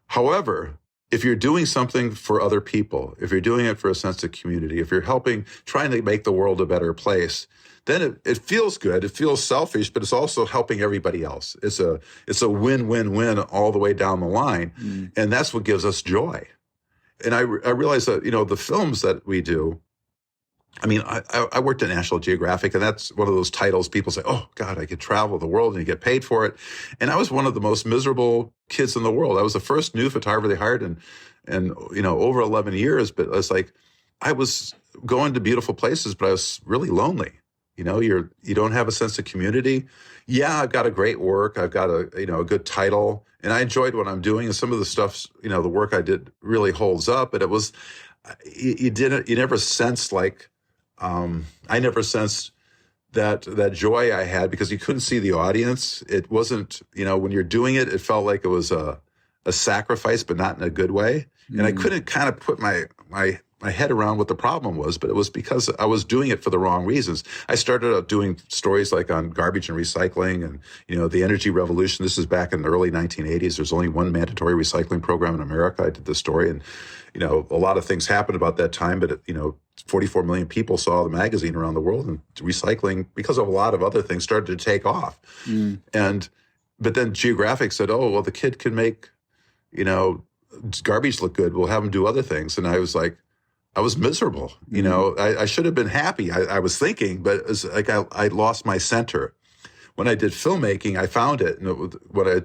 However, if you're doing something for other people, if you're doing it for a sense of community, if you're trying to make the world a better place, then it feels good. It feels selfish, but it's also helping everybody else. It's a win-win-win all the way down the line. And that's what gives us joy. And I realize that, the films that we do, I worked at National Geographic, and that's one of those titles people say, oh, God, I could travel the world and you get paid for it. And I was one of the most miserable kids in the world. I was the first new photographer they hired in over 11 years. But it's I was going to beautiful places, but I was really lonely. You don't have a sense of community. Yeah, I've got a great work. I've got a good title, and I enjoyed what I'm doing. And some of the stuff, the work I did really holds up. But it was, you never sensed I never sensed that joy I had because you couldn't see the audience. It wasn't, when you're doing it, it felt like it was a sacrifice, but not in a good way. And I couldn't kind of put my head around what the problem was, but it was because I was doing it for the wrong reasons. I started out doing stories on garbage and recycling and, the energy revolution. This is back in the early 1980s. There's only one mandatory recycling program in America. I did this story, and, a lot of things happened about that time, but, 44 million people saw the magazine around the world, and recycling, because of a lot of other things, started to take off. But then Geographic said, oh, well, the kid can make, garbage look good. We'll have him do other things. And I was I was miserable. I should have been happy. I was thinking, but it's I lost my center. when I did filmmaking, I found it. And when I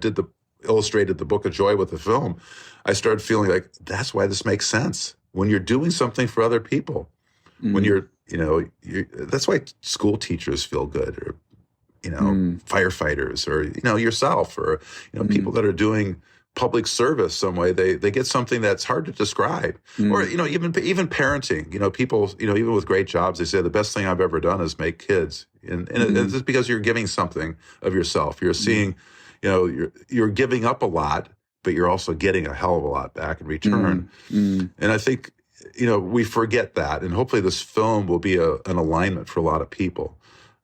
illustrated the Book of Joy with the film, I started feeling like that's why this makes sense. When you're doing something for other people, when you're that's why school teachers feel good, or, firefighters, or, yourself, or, people that are doing public service some way, they get something that's hard to describe. Or, even parenting, people, even with great jobs, they say the best thing I've ever done is make kids. And it's just because you're giving something of yourself. You're seeing, you're giving up a lot, but you're also getting a hell of a lot back in return. And I think, we forget that. And hopefully this film will be an alignment for a lot of people,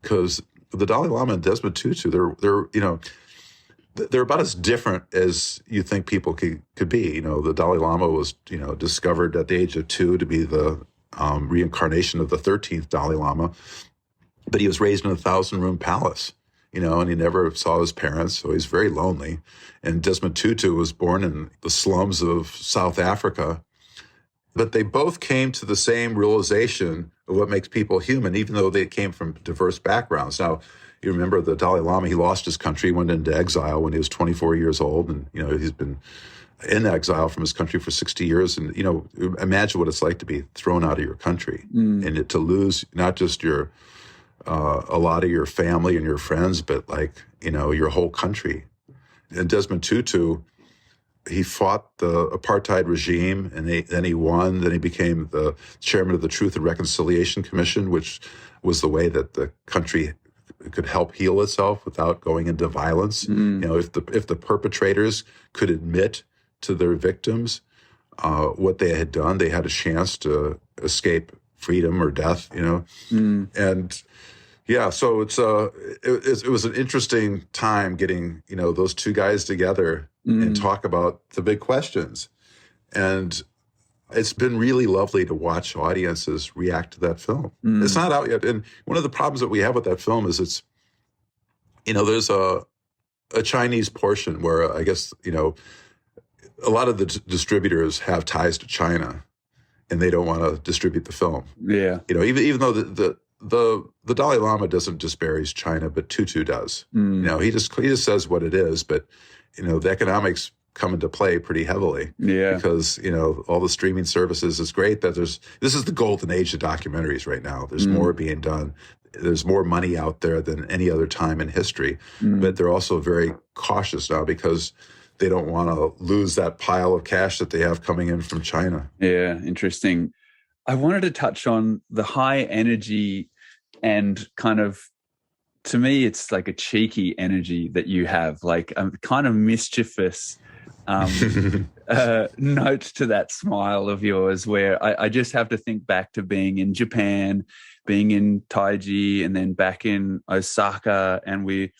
because the Dalai Lama and Desmond Tutu, they're about as different as you think people could be. The Dalai Lama was, discovered at the age of 2 to be the reincarnation of the 13th Dalai Lama. But he was raised in a 1,000-room palace, and he never saw his parents, so he's very lonely. And Desmond Tutu was born in the slums of South Africa. But they both came to the same realization of what makes people human, even though they came from diverse backgrounds. Now, you remember the Dalai Lama, he lost his country, went into exile when he was 24 years old. And, he's been in exile from his country for 60 years. And, imagine what it's like to be thrown out of your country and to lose not just a lot of your family and your friends, but your whole country. And Desmond Tutu, he fought the apartheid regime, and then he won. Then he became the chairman of the Truth and Reconciliation Commission, which was the way that the country could help heal itself without going into violence. If the perpetrators could admit to their victims what they had done, they had a chance to escape freedom or death. And yeah, so it was an interesting time getting those two guys together and talk about the big questions. And it's been really lovely to watch audiences react to that film. It's not out yet. And one of the problems that we have with that film is it's, there's a Chinese portion where I guess, a lot of the distributors have ties to China and they don't want to distribute the film. Yeah. Even though the Dalai Lama doesn't disparage China, but Tutu does. He just says what it is, but the economics come into play pretty heavily. Yeah. Because, all the streaming services is great that this is the golden age of documentaries right now. There's more being done. There's more money out there than any other time in history. But they're also very cautious now because they don't want to lose that pile of cash that they have coming in from China. Yeah, interesting. I wanted to touch on the high energy and kind of, to me, it's like a cheeky energy that you have, like a kind of mischievous note to that smile of yours, where I just have to think back to being in Japan, being in Taiji, and then back in Osaka, and we're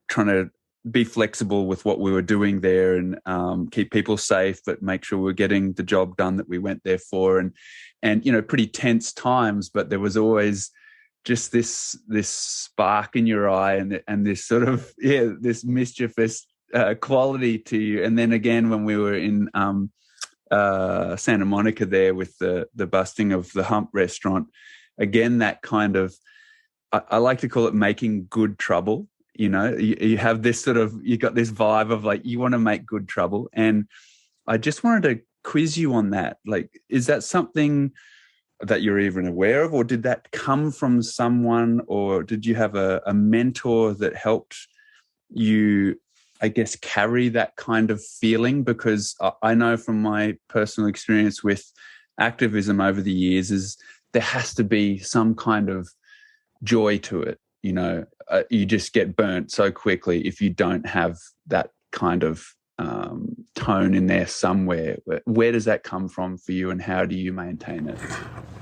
trying to be flexible with what we were doing there and keep people safe, but make sure we're getting the job done that we went there for, and pretty tense times, but there was always just this spark in your eye and this sort of this mischievous quality to you. And then again, when we were in Santa Monica there with the busting of the Hump restaurant, again, that kind of, I like to call it making good trouble. You have this you got this vibe of like, you want to make good trouble. And I just wanted to quiz you on that. Like, is that something that you're even aware of, or did that come from someone, or did you have a mentor that helped you, I guess, carry that kind of feeling? Because I know from my personal experience with activism over the years is there has to be some kind of joy to it. You just get burnt so quickly if you don't have that kind of tone in there somewhere. Where does that come from for you, and how do you maintain it?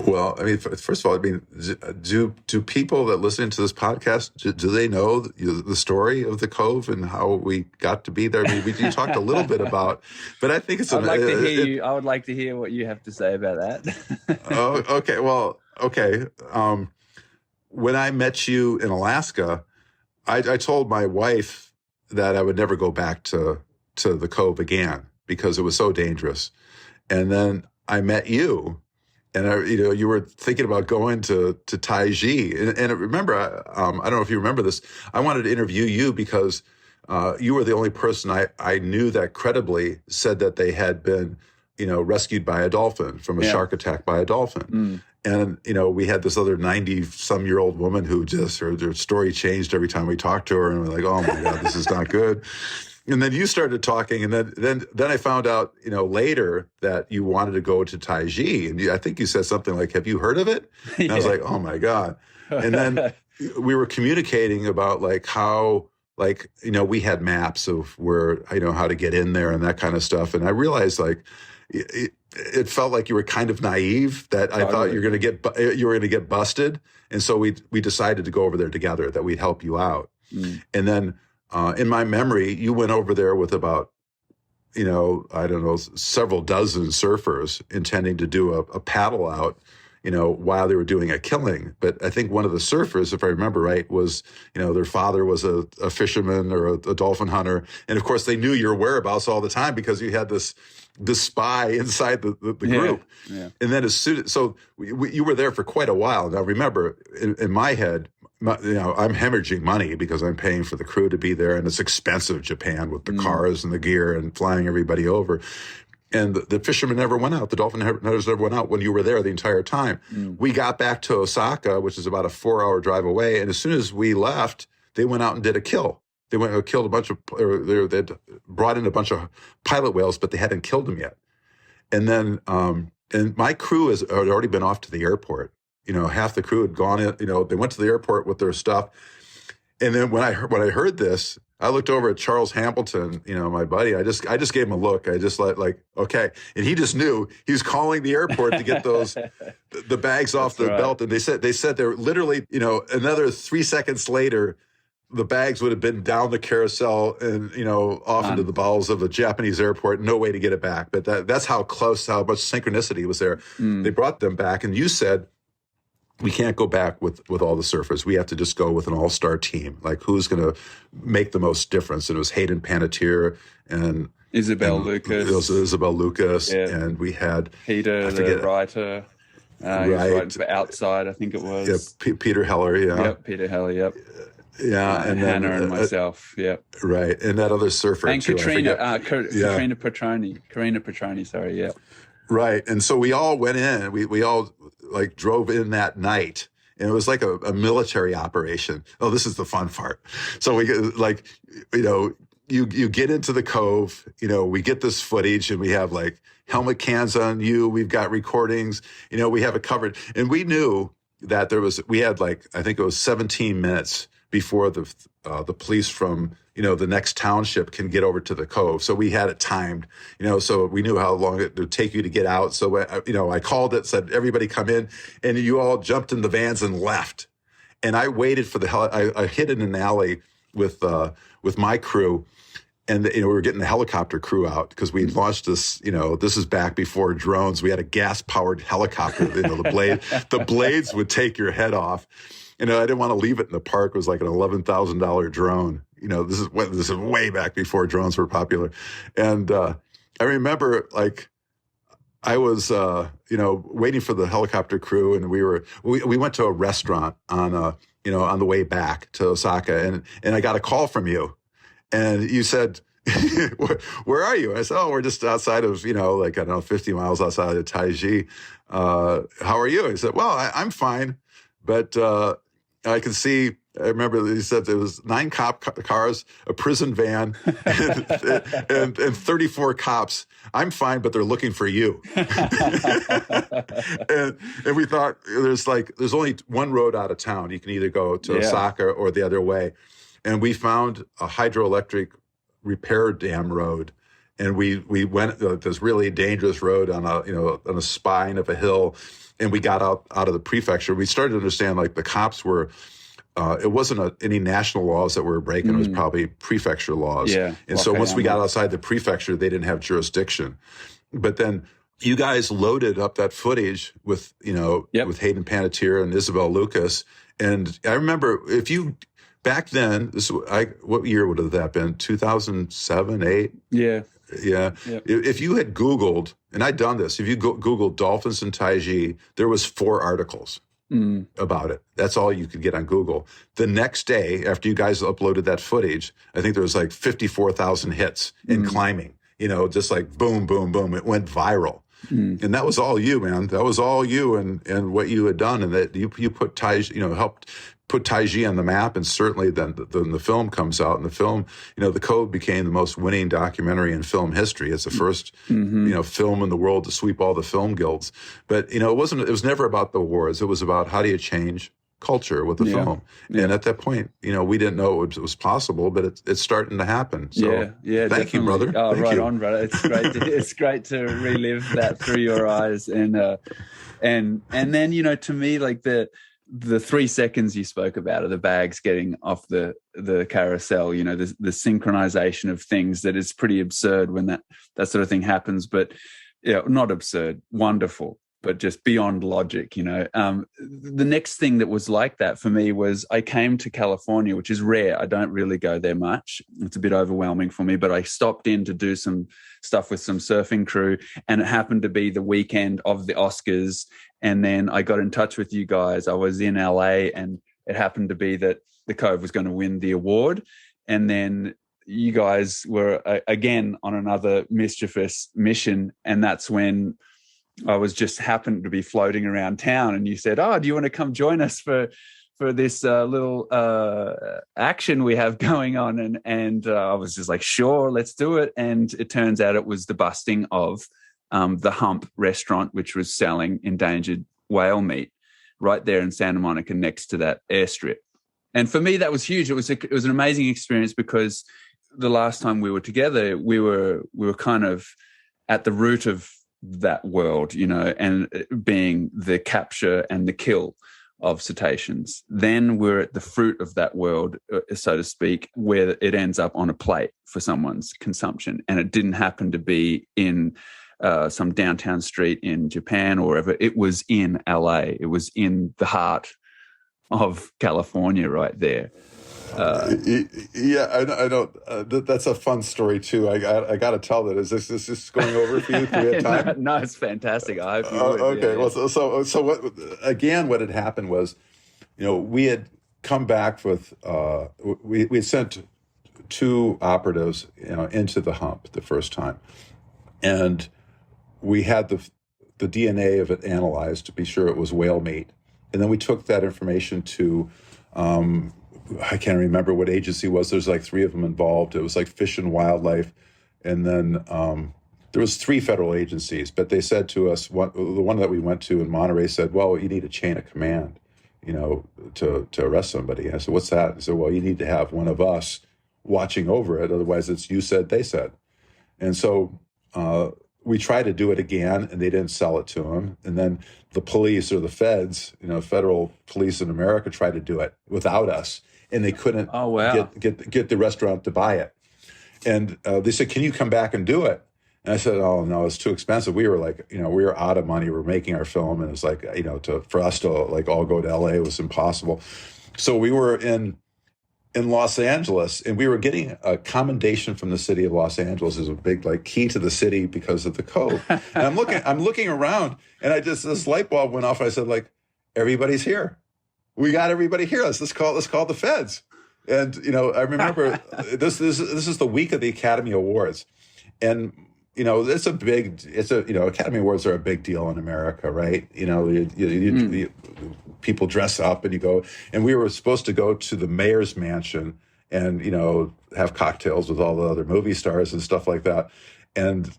Well, I mean, first of all, do people that listen to this podcast, do they know the story of the Cove and how we got to be there? I mean, you talked a little bit about, but I think it's. I would like to hear what you have to say about that. Oh, okay. Well, okay. When I met you in Alaska, I told my wife that I would never go back to the Cove again because it was so dangerous. And then I met you, And you were thinking about going to Taiji. And remember, I don't know if you remember this. I wanted to interview you because you were the only person I knew that credibly said that they had been, rescued by a dolphin from a shark attack by a dolphin. And, we had this other 90-some-year-old woman who just, her story changed every time we talked to her. And we're like, oh, my God, this is not good. And then you started talking. And then I found out, later that you wanted to go to Taiji. And I think you said something like, have you heard of it? And I was like, oh, my God. And then we were communicating about how, we had maps of where, how to get in there and that kind of stuff. And I realized it felt like you were kind of naive, that I thought you were going to get busted. And so we decided to go over there together, that we'd help you out. And then in my memory, you went over there with about, several dozen surfers intending to do a paddle out, while they were doing a killing. But I think one of the surfers, if I remember right, was, their father was a fisherman or a dolphin hunter. And of course, they knew your whereabouts all the time because you had this spy inside the group. Yeah. And then so you were there for quite a while. Now, remember, in my head, I'm hemorrhaging money because I'm paying for the crew to be there, and it's expensive, Japan, with the cars and the gear and flying everybody over. And the fishermen never went out. The dolphin hunters never went out when you were there the entire time. We got back to Osaka, which is about a 4-hour drive away. And as soon as we left, they went out and did a kill. They went and killed a bunch of, they'd brought in a bunch of pilot whales, but they hadn't killed them yet. And then, and my crew had already been off to the airport. Half the crew had gone in, they went to the airport with their stuff. And then when I heard this, I looked over at Charles Hamilton, my buddy. I just gave him a look. I just like, okay. And he just knew he was calling the airport to get the bags off the belt. And they said they're literally, another 3 seconds later, the bags would have been down the carousel and, off into the bowels of a Japanese airport. No way to get it back. But that's how much synchronicity was there. They brought them back. And you said, we can't go back with all the surfers. We have to just go with an all-star team. Like, who's going to make the most difference? And it was Hayden Panettiere and Isabel Lucas. It was Isabel Lucas. Yeah. And we had Peter, the writer. Right. Outside, I think it was. Yeah, Peter Heller, yeah. Yep, Peter Heller, yep. Yeah, and then, Hannah and myself, yep. Right, and that other surfer, and too. Katrina Petroni, sorry, yeah. Right, and so we all went in. We all drove in that night, and it was like a military operation. Oh, this is the fun part. So we you get into the cove. We get this footage, and we have helmet cans on you. We've got recordings. We have it covered, and we knew that we had I think it was 17 minutes before the police from the next township can get over to the cove. So we had it timed, so we knew how long it would take you to get out. So, I called it, said, everybody come in, and you all jumped in the vans and left. And I waited for I hid in an alley with my crew. And, we were getting the helicopter crew out because we launched this, this is back before drones. We had a gas-powered helicopter. The blades would take your head off. I didn't want to leave it in the park. It was like an $11,000 drone. This is way back before drones were popular. And I remember, I was, waiting for the helicopter crew, and we went to a restaurant on the way back to Osaka, and I got a call from you. And you said, where are you? I said, we're just outside of, 50 miles outside of Taiji. How are you? He said, well, I'm fine. But I can see, I remember he said there was 9 cop cars, a prison van, and 34 cops. I'm fine, but they're looking for you. and we thought there's only one road out of town. You can either go to Osaka or the other way. And we found a hydroelectric repair dam road. And we went this really dangerous road on a spine of a hill. And we got out of the prefecture. We started to understand the cops were, it wasn't any national laws that were breaking. It was probably prefecture laws. Yeah. And so once we got outside the prefecture, they didn't have jurisdiction. But then you guys loaded up that footage with, with Hayden Panettiere and Isabel Lucas. And I remember back then, what year would have that been? 2007, 8? Yeah. Yeah. Yep. If you had Googled, and I'd done this, if you Googled dolphins and Taiji, there was 4 articles about it. That's all you could get on Google. The next day, after you guys uploaded that footage, I think there was like 54,000 hits in climbing, just like boom, boom, boom. It went viral. And that was all you, man. That was all you and what you had done. And that you put Taiji, helped put Taiji on the map. And certainly then the film comes out, and the film, The Code became the most winning documentary in film history. It's the first, film in the world to sweep all the film guilds. But, it was never about the awards. It was about how do you change culture with the film. Yeah. And at that point, we didn't know it was possible, but it's starting to happen. So thank you, brother. Oh, thank right you. on, brother. It's great. It's great to relive that through your eyes. And then, to me, like the 3 seconds you spoke about of the bags getting off the carousel, the synchronization of things, that is pretty absurd when that sort of thing happens, but not absurd, wonderful, but just beyond logic, The next thing that was like that for me was I came to California, which is rare. I don't really go there much. It's a bit overwhelming for me, but I stopped in to do some stuff with some surfing crew, and it happened to be the weekend of the Oscars. And then I got in touch with you guys. I was in LA, and it happened to be that The Cove was going to win the award. And then you guys were again on another mischievous mission, and that's when I was just happened to be floating around town, and you said, "Oh, do you want to come join us for this little action we have going on?" And I was just like, "Sure, let's do it." And it turns out it was the busting of the Hump restaurant, which was selling endangered whale meat right there in Santa Monica, next to that airstrip. And for me, that was huge. It was an amazing experience, because the last time we were together, we were kind of at the root of that world, and being the capture and the kill of cetaceans. Then we're at the fruit of that world, so to speak, where it ends up on a plate for someone's consumption. And it didn't happen to be in some downtown street in Japan or wherever. It was in LA. It was in the heart of California right there. I know. That's a fun story too. I got to tell that. Is this just going over for you? Do we have time? No, it's fantastic. I hope you would. Okay. Yeah. Well, so what had happened was, we had come back with we had sent 2 operatives, into the Hump the first time, and we had the DNA of it analyzed to be sure it was whale meat, and then we took that information to. I can't remember what agency it was. There's like 3 of them involved. It was like Fish and Wildlife. And then there was 3 federal agencies, but they said to us, the one that we went to in Monterey said, well, you need a chain of command, to arrest somebody. I said, what's that? He said, well, you need to have one of us watching over it. Otherwise it's you said, they said. And so we tried to do it again, and they didn't sell it to him. And then the police, or the feds, federal police in America, tried to do it without us. And they couldn't get the restaurant to buy it. And they said, can you come back and do it? And I said, oh, no, it's too expensive. We were like, we were out of money. We're making our film. And it's like, for us to like all go to LA was impossible. So we were in Los Angeles, and we were getting a commendation from the city of Los Angeles as a big like key to the city because of the Cove. And I'm looking around, and this light bulb went off. I said, like, everybody's here. We got everybody here. Let's call the feds. And I remember this is the week of the Academy Awards, and Academy Awards are a big deal in America, right? People dress up and you go, and we were supposed to go to the mayor's mansion and have cocktails with all the other movie stars and stuff like that. And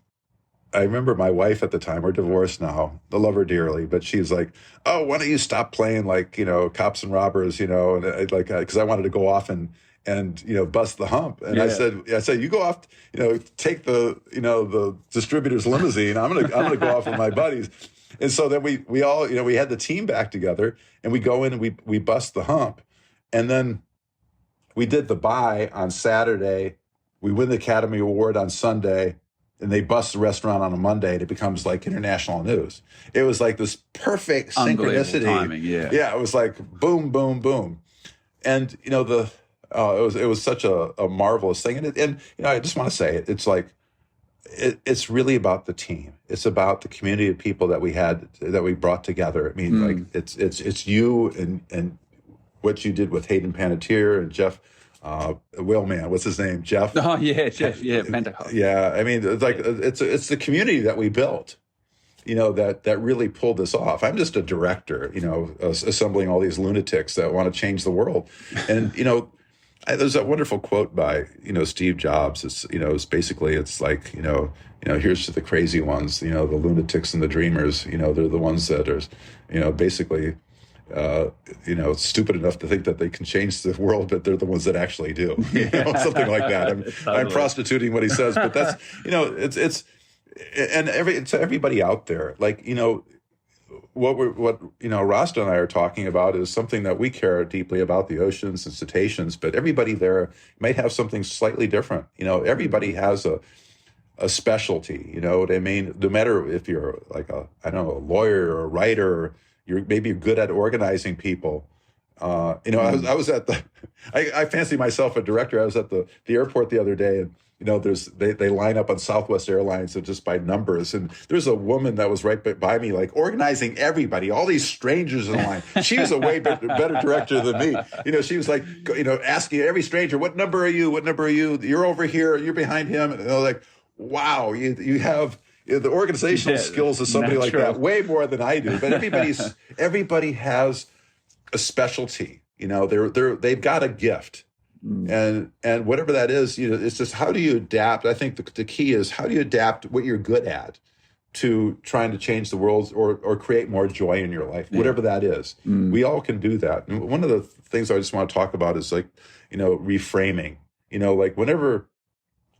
I remember my wife at the time, we're divorced now, I love her dearly, but she's like, oh, why don't you stop playing like, cops and robbers, and because I wanted to go off and bust the hump. And I said, you go off, take the distributor's limousine. I'm going to go off with my buddies. And so then we all, we had the team back together, and we go in and we bust the hump. And then we did the buy on Saturday. We win the Academy Award on Sunday, and they bust the restaurant on a Monday, and it becomes like international news. It was like this perfect synchronicity. Timing, yeah. Yeah, it was like boom, boom, boom. And, it was such a marvelous thing. And I just want to say it. It's like, it's really about the team. It's about the community of people that we brought together. I mean, like it's you and what you did with Hayden Panettiere and Jeff Whaleman. What's his name? Jeff. Oh yeah, Jeff. Yeah, Panettiere. Yeah, I mean, it's the community that we built. That really pulled this off. I'm just a director, assembling all these lunatics that want to change the world. And, there's that wonderful quote by, Steve Jobs. It's basically, it's like, here's to the crazy ones, the lunatics and the dreamers, they're the ones that are, basically, stupid enough to think that they can change the world, but they're the ones that actually do, something like that. I'm prostituting what he says, but that's, it's, and to everybody out there, like, what Rasta and I are talking about is something that we care deeply about, the oceans and cetaceans, but everybody there might have something slightly different. Everybody has a specialty, you know what I mean? No matter if you're like a lawyer or a writer, or you're good at organizing people. I was at I fancy myself a director. I was at the airport the other day, and they line up on Southwest Airlines just by numbers. And there's a woman that was right by me, like organizing everybody, all these strangers in line. She was a way better director than me. She was like, asking every stranger, what number are you? What number are you? You're over here. You're behind him. And like, wow, you have the organizational skills of somebody natural. Like that, way more than I do. But everybody has a specialty. They've got a gift. And whatever that is, it's just how do you adapt? I think the key is how do you adapt what you're good at to trying to change the world or create more joy in your life, whatever that is. We all can do that. And one of the things I just want to talk about is like, reframing. Like whenever,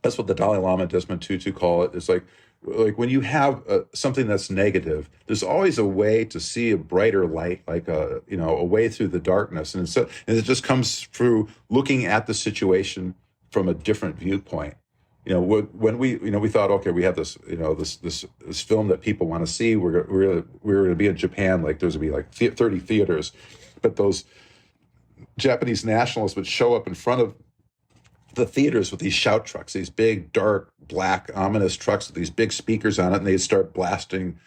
that's what the Dalai Lama and Desmond Tutu call it. It's like when you have something that's negative, there's always a way to see a brighter light, like a way through the darkness, and it just comes through looking at the situation from a different viewpoint. When we thought, okay, we have this this film that people want to see. We're going to be in Japan, like there's going to be like 30 theaters, but those Japanese nationalists would show up in front of the theaters with these shout trucks, these big, dark, black, ominous trucks with these big speakers on it, and they'd start blasting,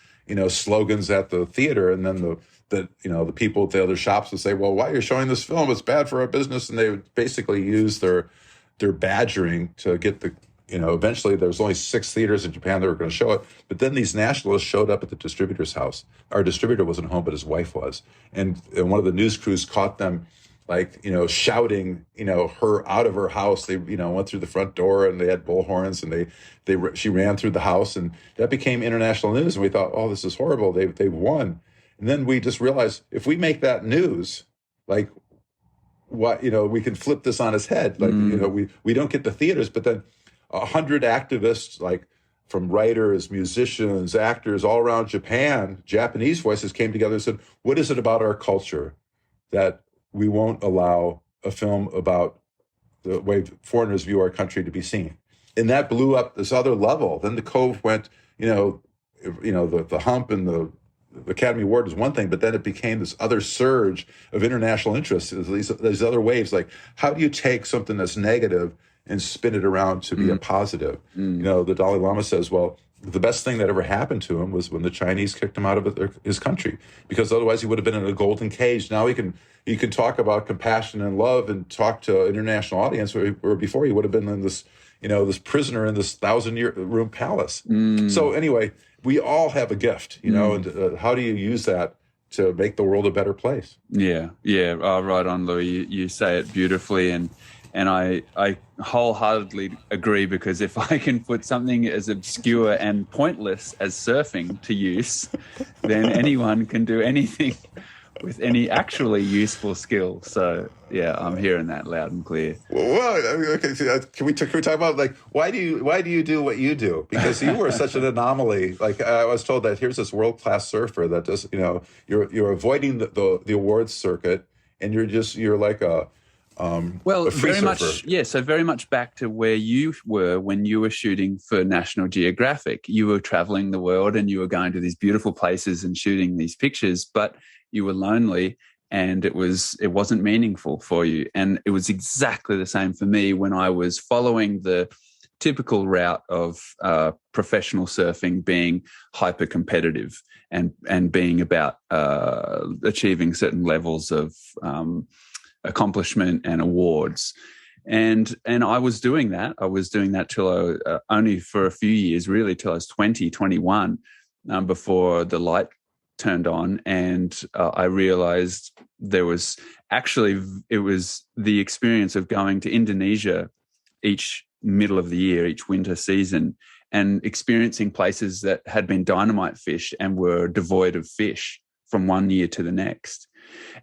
slogans at the theater. And then the people at the other shops would say, well, why are you showing this film? It's bad for our business. And they would basically use their badgering to get the, eventually there was only 6 theaters in Japan that were going to show it. But then these nationalists showed up at the distributor's house. Our distributor wasn't home, but his wife was. And one of the news crews caught them shouting, her out of her house. They, went through the front door and they had bullhorns and she ran through the house, and that became international news. And we thought, oh, this is horrible. They've won. And then we just realized if we make that news, like what, we can flip this on its head. Like, we don't get the theaters, but then 100 activists, like from writers, musicians, actors all around Japan, Japanese voices came together and said, what is it about our culture that we won't allow a film about the way foreigners view our country to be seen? And that blew up this other level. Then the Cove went, the Hump and the Academy Award was one thing, but then it became this other surge of international interest. These other waves, like how do you take something that's negative and spin it around to be a positive? The Dalai Lama says, well, the best thing that ever happened to him was when the Chinese kicked him out of his country, because otherwise he would have been in a golden cage. Now he can talk about compassion and love and talk to an international audience, where before he would have been in this, this prisoner in this 1,000-room palace. So anyway, we all have a gift, and how do you use that to make the world a better place? Yeah. Oh, right on, Louie. You say it beautifully, and I wholeheartedly agree, because if I can put something as obscure and pointless as surfing to use, then anyone can do anything with any actually useful skill. So, yeah, I'm hearing that loud and clear. Well, okay, so can we talk about, like, why do you do what you do? Because you were such an anomaly. Like, I was told that here's this world-class surfer that just, you're avoiding the awards circuit, and you're like a very much, yeah. So very much back to where you were when you were shooting for National Geographic. You were traveling the world and you were going to these beautiful places and shooting these pictures, but you were lonely and it wasn't meaningful for you. And it was exactly the same for me when I was following the typical route of professional surfing being hyper competitive and being about achieving certain levels of accomplishment and awards. And I was doing that. I was doing that till only for a few years, really, till I was 20, 21, before the light turned on. And I realized it was the experience of going to Indonesia each middle of the year, each winter season, and experiencing places that had been dynamite fish and were devoid of fish from one year to the next.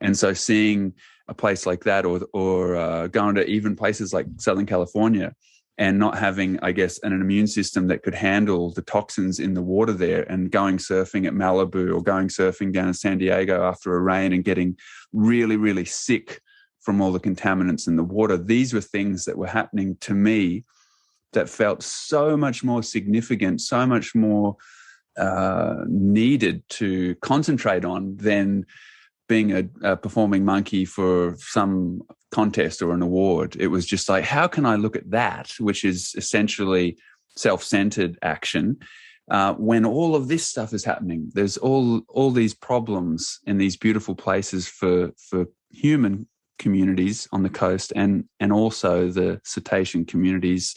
And so seeing a place like that or going to even places like Southern California and not having, I guess, an immune system that could handle the toxins in the water there, and going surfing at Malibu or going surfing down in San Diego after a rain and getting really, really sick from all the contaminants in the water. These were things that were happening to me that felt so much more significant, so much more needed to concentrate on than being a performing monkey for some contest or an award. It was just like, how can I look at that, which is essentially self-centered action, when all of this stuff is happening? There's all these problems in these beautiful places for human communities on the coast and also the cetacean communities,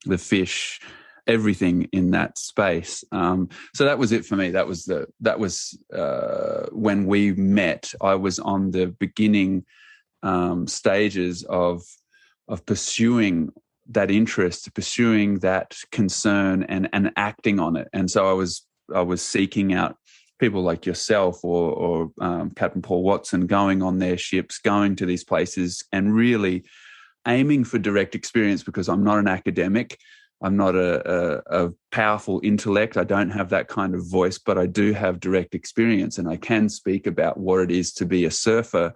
the fish, everything in that space. So that was it for me. That was when we met. I was on the beginning stages of pursuing that interest, pursuing that concern, and acting on it. And so I was seeking out people like yourself or Captain Paul Watson, going on their ships, going to these places, and really aiming for direct experience, because I'm not an academic. I'm not a powerful intellect. I don't have that kind of voice, but I do have direct experience, and I can speak about what it is to be a surfer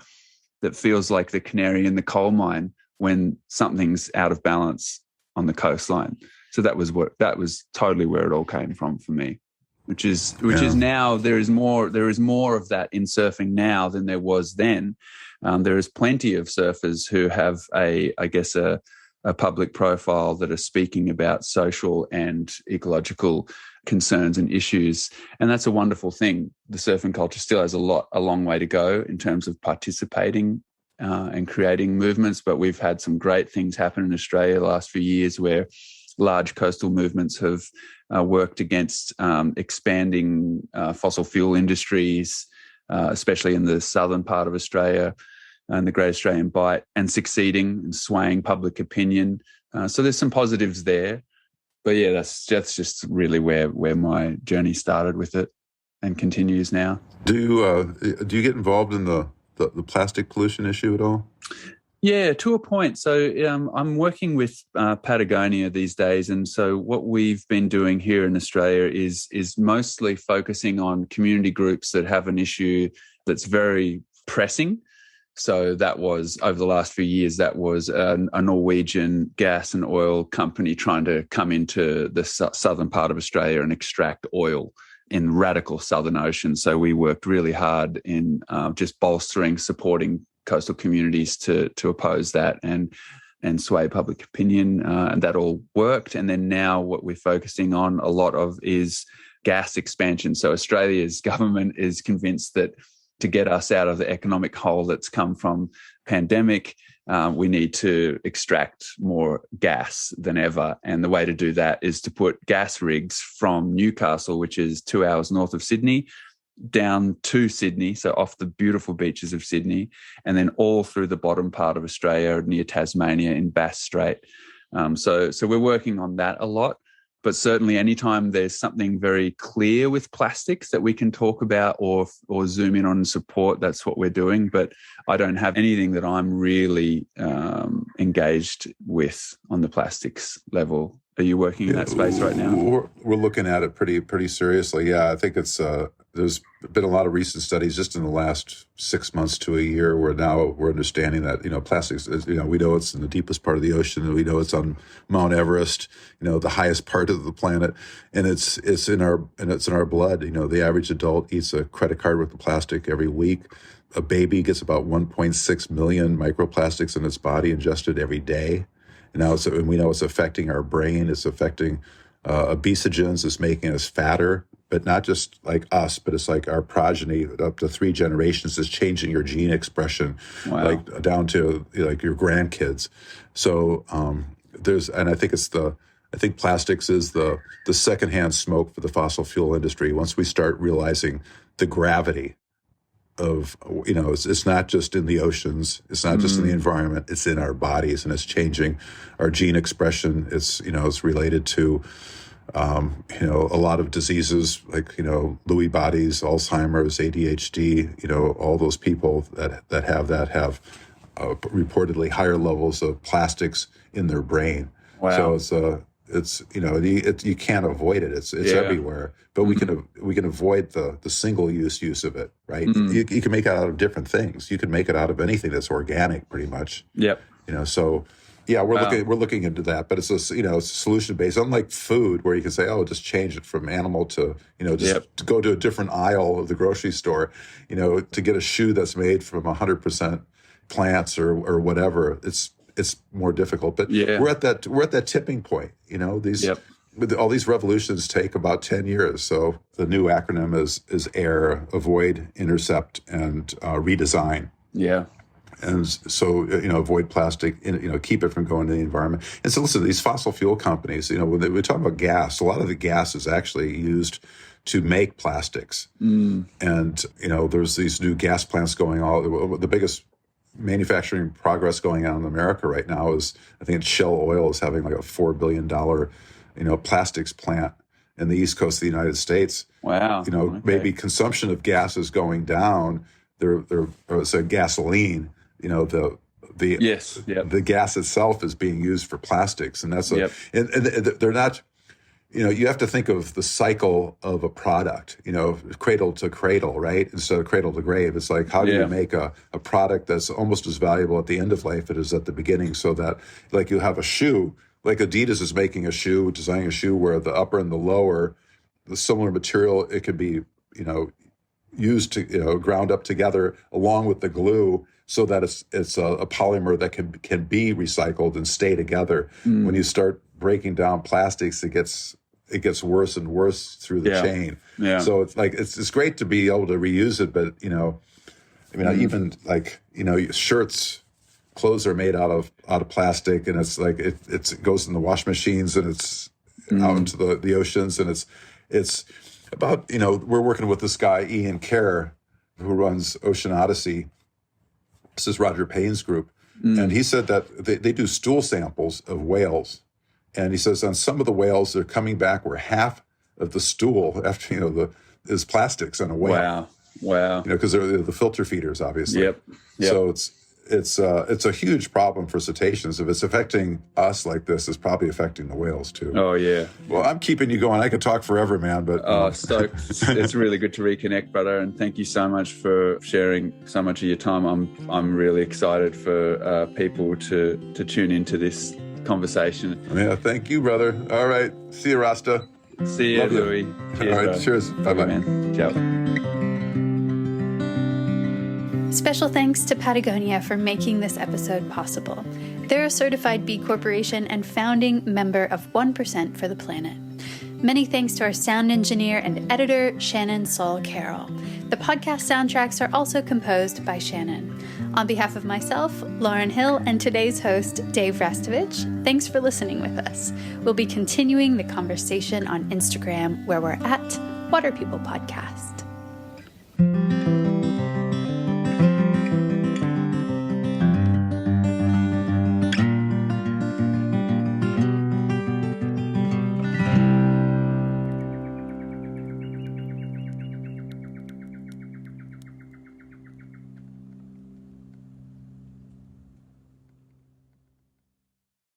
that feels like the canary in the coal mine when something's out of balance on the coastline. So that was totally where it all came from for me, which is now there is more of that in surfing now than there was then. There is plenty of surfers who have a public profile that are speaking about social and ecological concerns and issues. And that's a wonderful thing. The surfing culture still has a long way to go in terms of participating and creating movements. But we've had some great things happen in Australia the last few years, where large coastal movements have worked against expanding fossil fuel industries, especially in the southern part of Australia and the Great Australian Bight, and succeeding and swaying public opinion. So there's some positives there. But yeah, that's just really where my journey started with it and continues now. Do you get involved in the plastic pollution issue at all? Yeah, to a point. So I'm working with Patagonia these days, and so what we've been doing here in Australia is mostly focusing on community groups that have an issue that's very pressing. So that was, over the last few years, that was a Norwegian gas and oil company trying to come into the southern part of Australia and extract oil in radical Southern Ocean. So we worked really hard in just bolstering, supporting coastal communities to oppose that and sway public opinion, and that all worked. And then now what we're focusing on a lot of is gas expansion. So Australia's government is convinced that to get us out of the economic hole that's come from pandemic, we need to extract more gas than ever. And the way to do that is to put gas rigs from Newcastle, which is 2 hours north of Sydney, down to Sydney, so off the beautiful beaches of Sydney, and then all through the bottom part of Australia near Tasmania in Bass Strait. So we're working on that a lot. But certainly anytime there's something very clear with plastics that we can talk about or zoom in on and support, that's what we're doing. But I don't have anything that I'm really engaged with on the plastics level. Are you working in that space right now? We're looking at it pretty seriously. Yeah, I think it's there's been a lot of recent studies just in the last 6 months to a year where now we're understanding that, plastics is, we know it's in the deepest part of the ocean, and we know it's on Mount Everest, the highest part of the planet, and it's in our blood. The average adult eats a credit card worth of plastic every week. A baby gets about 1.6 million microplastics in its body ingested every day. And we know it's affecting our brain. It's affecting obesogens. It's making us fatter, but not just like us, but it's like our progeny up to 3 generations is changing your gene expression, like down to like your grandkids. So and I think plastics is the secondhand smoke for the fossil fuel industry. Once we start realizing the gravity of, it's not just in the oceans, it's not just in the environment, it's in our bodies, and it's changing our gene expression. It's related to, a lot of diseases like, Lewy bodies, Alzheimer's, ADHD, all those people that have reportedly higher levels of plastics in their brain. Wow. So you can't avoid it. It's everywhere, but we can avoid the single use of it, right? You can make it out of different things. You can make it out of anything that's organic, pretty much. Yep. So yeah, we're looking into that, but it's it's solution based. Unlike food, where you can say, oh, just change it from animal to to go to a different aisle of the grocery store, to get a shoe that's made from 100% plants or whatever. It's more difficult, but we're at that tipping point. All these revolutions take about 10 years. So the new acronym is AIR: avoid, intercept, and redesign. Yeah. And so, avoid plastic, keep it from going to the environment. And so listen, these fossil fuel companies, when we talk about gas, a lot of the gas is actually used to make plastics. And, there's these new gas plants going on. The biggest manufacturing progress going on in America right now is, I think Shell Oil is having like a $4 billion, plastics plant in the East Coast of the United States. Wow. Maybe consumption of gas is going down. It's a gasoline, the gas itself is being used for plastics. And that's and they're not, you have to think of the cycle of a product, cradle to cradle, right? Instead of cradle to grave. It's like, how do you make a product that's almost as valuable at the end of life as it is at the beginning, so that, like, you have a shoe, like Adidas is making designing a shoe where the upper and the lower, the similar material, it could be, used to, ground up together along with the glue, so that it's a polymer that can be recycled and stay together. When you start breaking down plastics, it gets worse and worse through the chain. Yeah. So it's like it's great to be able to reuse it, but even like shirts, clothes are made out of plastic, and it's like it goes in the wash machines, and it's out into the oceans, and it's about we're working with this guy Ian Kerr, who runs Ocean Odyssey. This is Roger Payne's group, and he said that they do stool samples of whales. And he says on some of the whales, they're coming back where half of the stool after is plastics on a whale. Wow. Because they're the filter feeders, obviously. Yep. So it's a huge problem for cetaceans. If it's affecting us like this, it's probably affecting the whales too. Oh yeah. Well, I'm keeping you going. I could talk forever, man. But stoked. It's really good to reconnect, brother. And thank you so much for sharing so much of your time. I'm really excited for people to tune into this conversation. Yeah, thank you, brother. All right. See you, Rasta. See you, Louie. Cheers, all right. Bro. Cheers. Bye-bye. Man. Ciao. Special thanks to Patagonia for making this episode possible. They're a certified B Corporation and founding member of 1% for the Planet. Many thanks to our sound engineer and editor, Shannon Saul Carroll. The podcast soundtracks are also composed by Shannon. On behalf of myself, Lauren Hill, and today's host, Dave Rastovich, thanks for listening with us. We'll be continuing the conversation on Instagram, where we're at Water People Podcast.